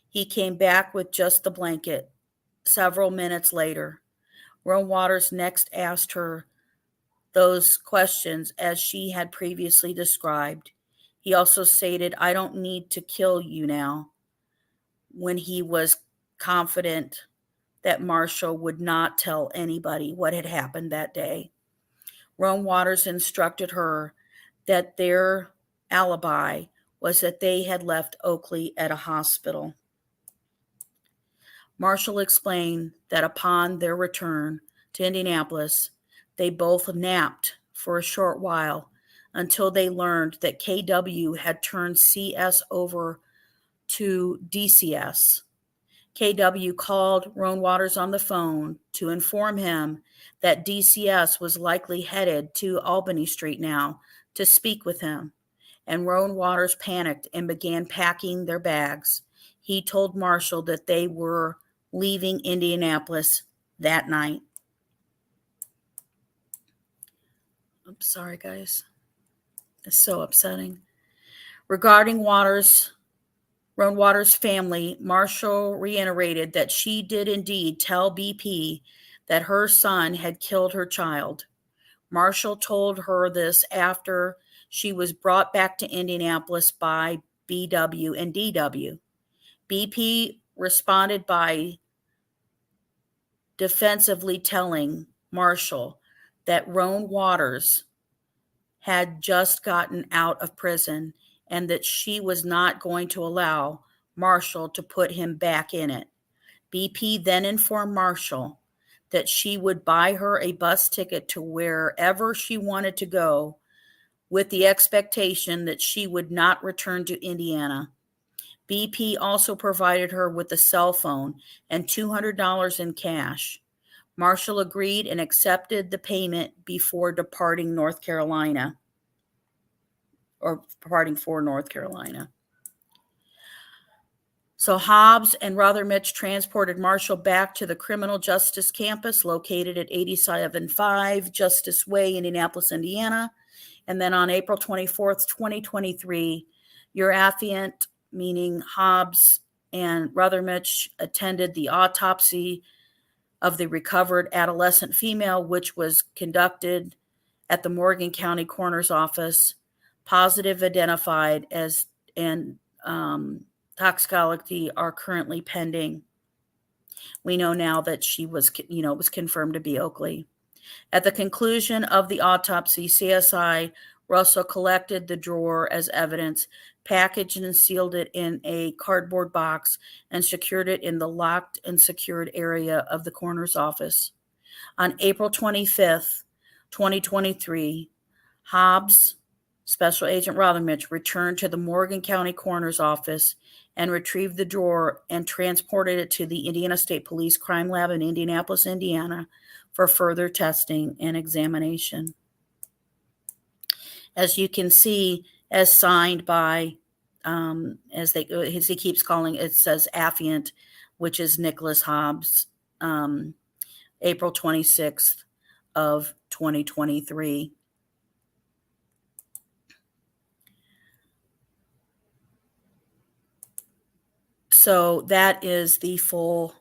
He came back with just the blanket several minutes later. Roan Waters next asked her those questions as she had previously described. He also stated, "I don't need to kill you now," when he was confident that Marshall would not tell anybody what had happened that day. Roan Waters instructed her that their alibi was that they had left Oaklee at a hospital. Marshall explained that upon their return to Indianapolis, they both napped for a short while until they learned that KW had turned CS over to DCS. KW called Roan Waters on the phone to inform him that DCS was likely headed to Albany Street now to speak with him, and Roan Waters panicked and began packing their bags. He told Marshall that they were leaving Indianapolis that night. I'm sorry, guys. It's so upsetting. Regarding Roan Waters' family, Marshall reiterated that she did indeed tell BP that her son had killed her child. Marshall told her this after she was brought back to Indianapolis by BW and DW. BP responded by defensively telling Marshall that Roan Waters had just gotten out of prison and that she was not going to allow Marshall to put him back in it. BP then informed Marshall that she would buy her a bus ticket to wherever she wanted to go, with the expectation that she would not return to Indiana. BP also provided her with a cell phone and $200 in cash. Marshall agreed and accepted the payment before departing North Carolina, or departing for North Carolina. So Hobbs and Rothermich transported Marshall back to the criminal justice campus located at 875 Justice Way, Indianapolis, Indiana. And then on April 24th, 2023, your affiant, meaning Hobbs and Rothermich, attended the autopsy of the recovered adolescent female, which was conducted at the Morgan County Coroner's Office. Positive identified as and toxicology are currently pending. We know now that she was, was confirmed to be Oaklee. At the conclusion of the autopsy, CSI Russell collected the drawer as evidence, packaged and sealed it in a cardboard box, and secured it in the locked and secured area of the coroner's office. On April 25th, 2023, Hobbs, Special Agent Rothermich, returned to the Morgan County Coroner's Office and retrieved the drawer and transported it to the Indiana State Police Crime Lab in Indianapolis, Indiana, for further testing and examination. As you can see, as signed by, as he keeps calling it, says affiant, which is Nicholas Hobbs, April 26th of 2023. So that is the full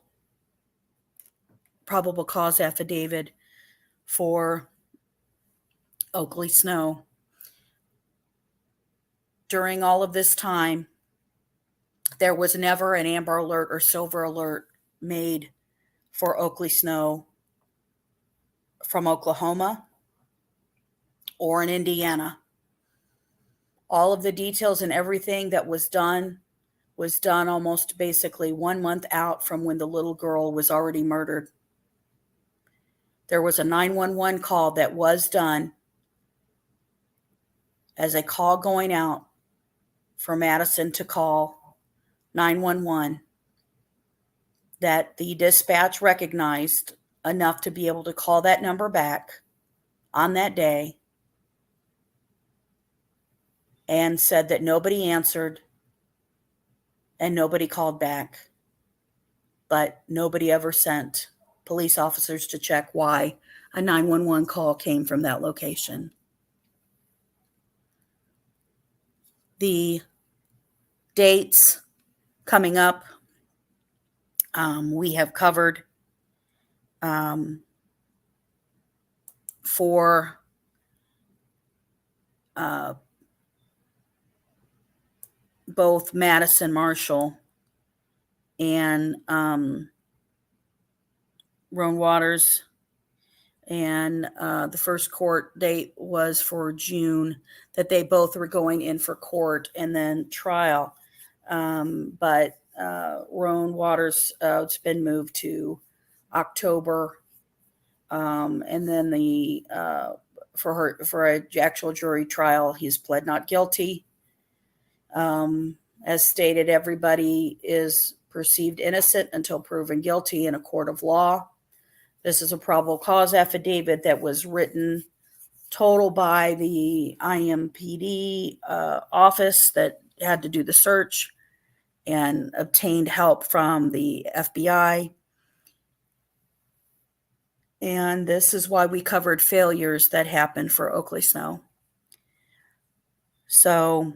probable cause affidavit for Oaklee Snow. During all of this time, there was never an Amber Alert or Silver Alert made for Oaklee Snow from Oklahoma or in Indiana. All of the details and everything that was done almost basically 1 month out from when the little girl was already murdered. There was a 911 call that was done as a call going out for Madison to call 911 that the dispatch recognized enough to be able to call that number back on that day and said that nobody answered and nobody called back, but nobody ever sent police officers to check why a 911 call came from that location. The dates coming up, we have covered for both Madison Marshall and Roan Waters, and the first court date was for June, that they both were going in for court and then trial. But Roan Waters, it's been moved to October, and then for an actual jury trial, he's pled not guilty. As stated, everybody is perceived innocent until proven guilty in a court of law. This is a probable cause affidavit that was written total by the IMPD office that had to do the search and obtained help from the FBI. And this is why we covered failures that happened for Oaklee Snow. So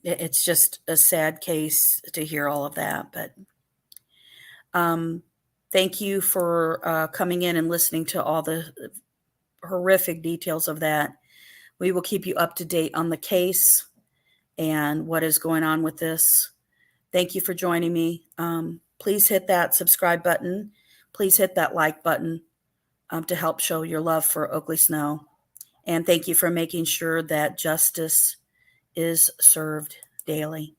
it's just a sad case to hear all of that. But thank you for coming in and listening to all the horrific details of that. We will keep you up to date on the case and what is going on with this. Thank you for joining me. Please hit that subscribe button. Please hit that like button to help show your love for Oaklee Snow. And thank you for making sure that justice is served daily.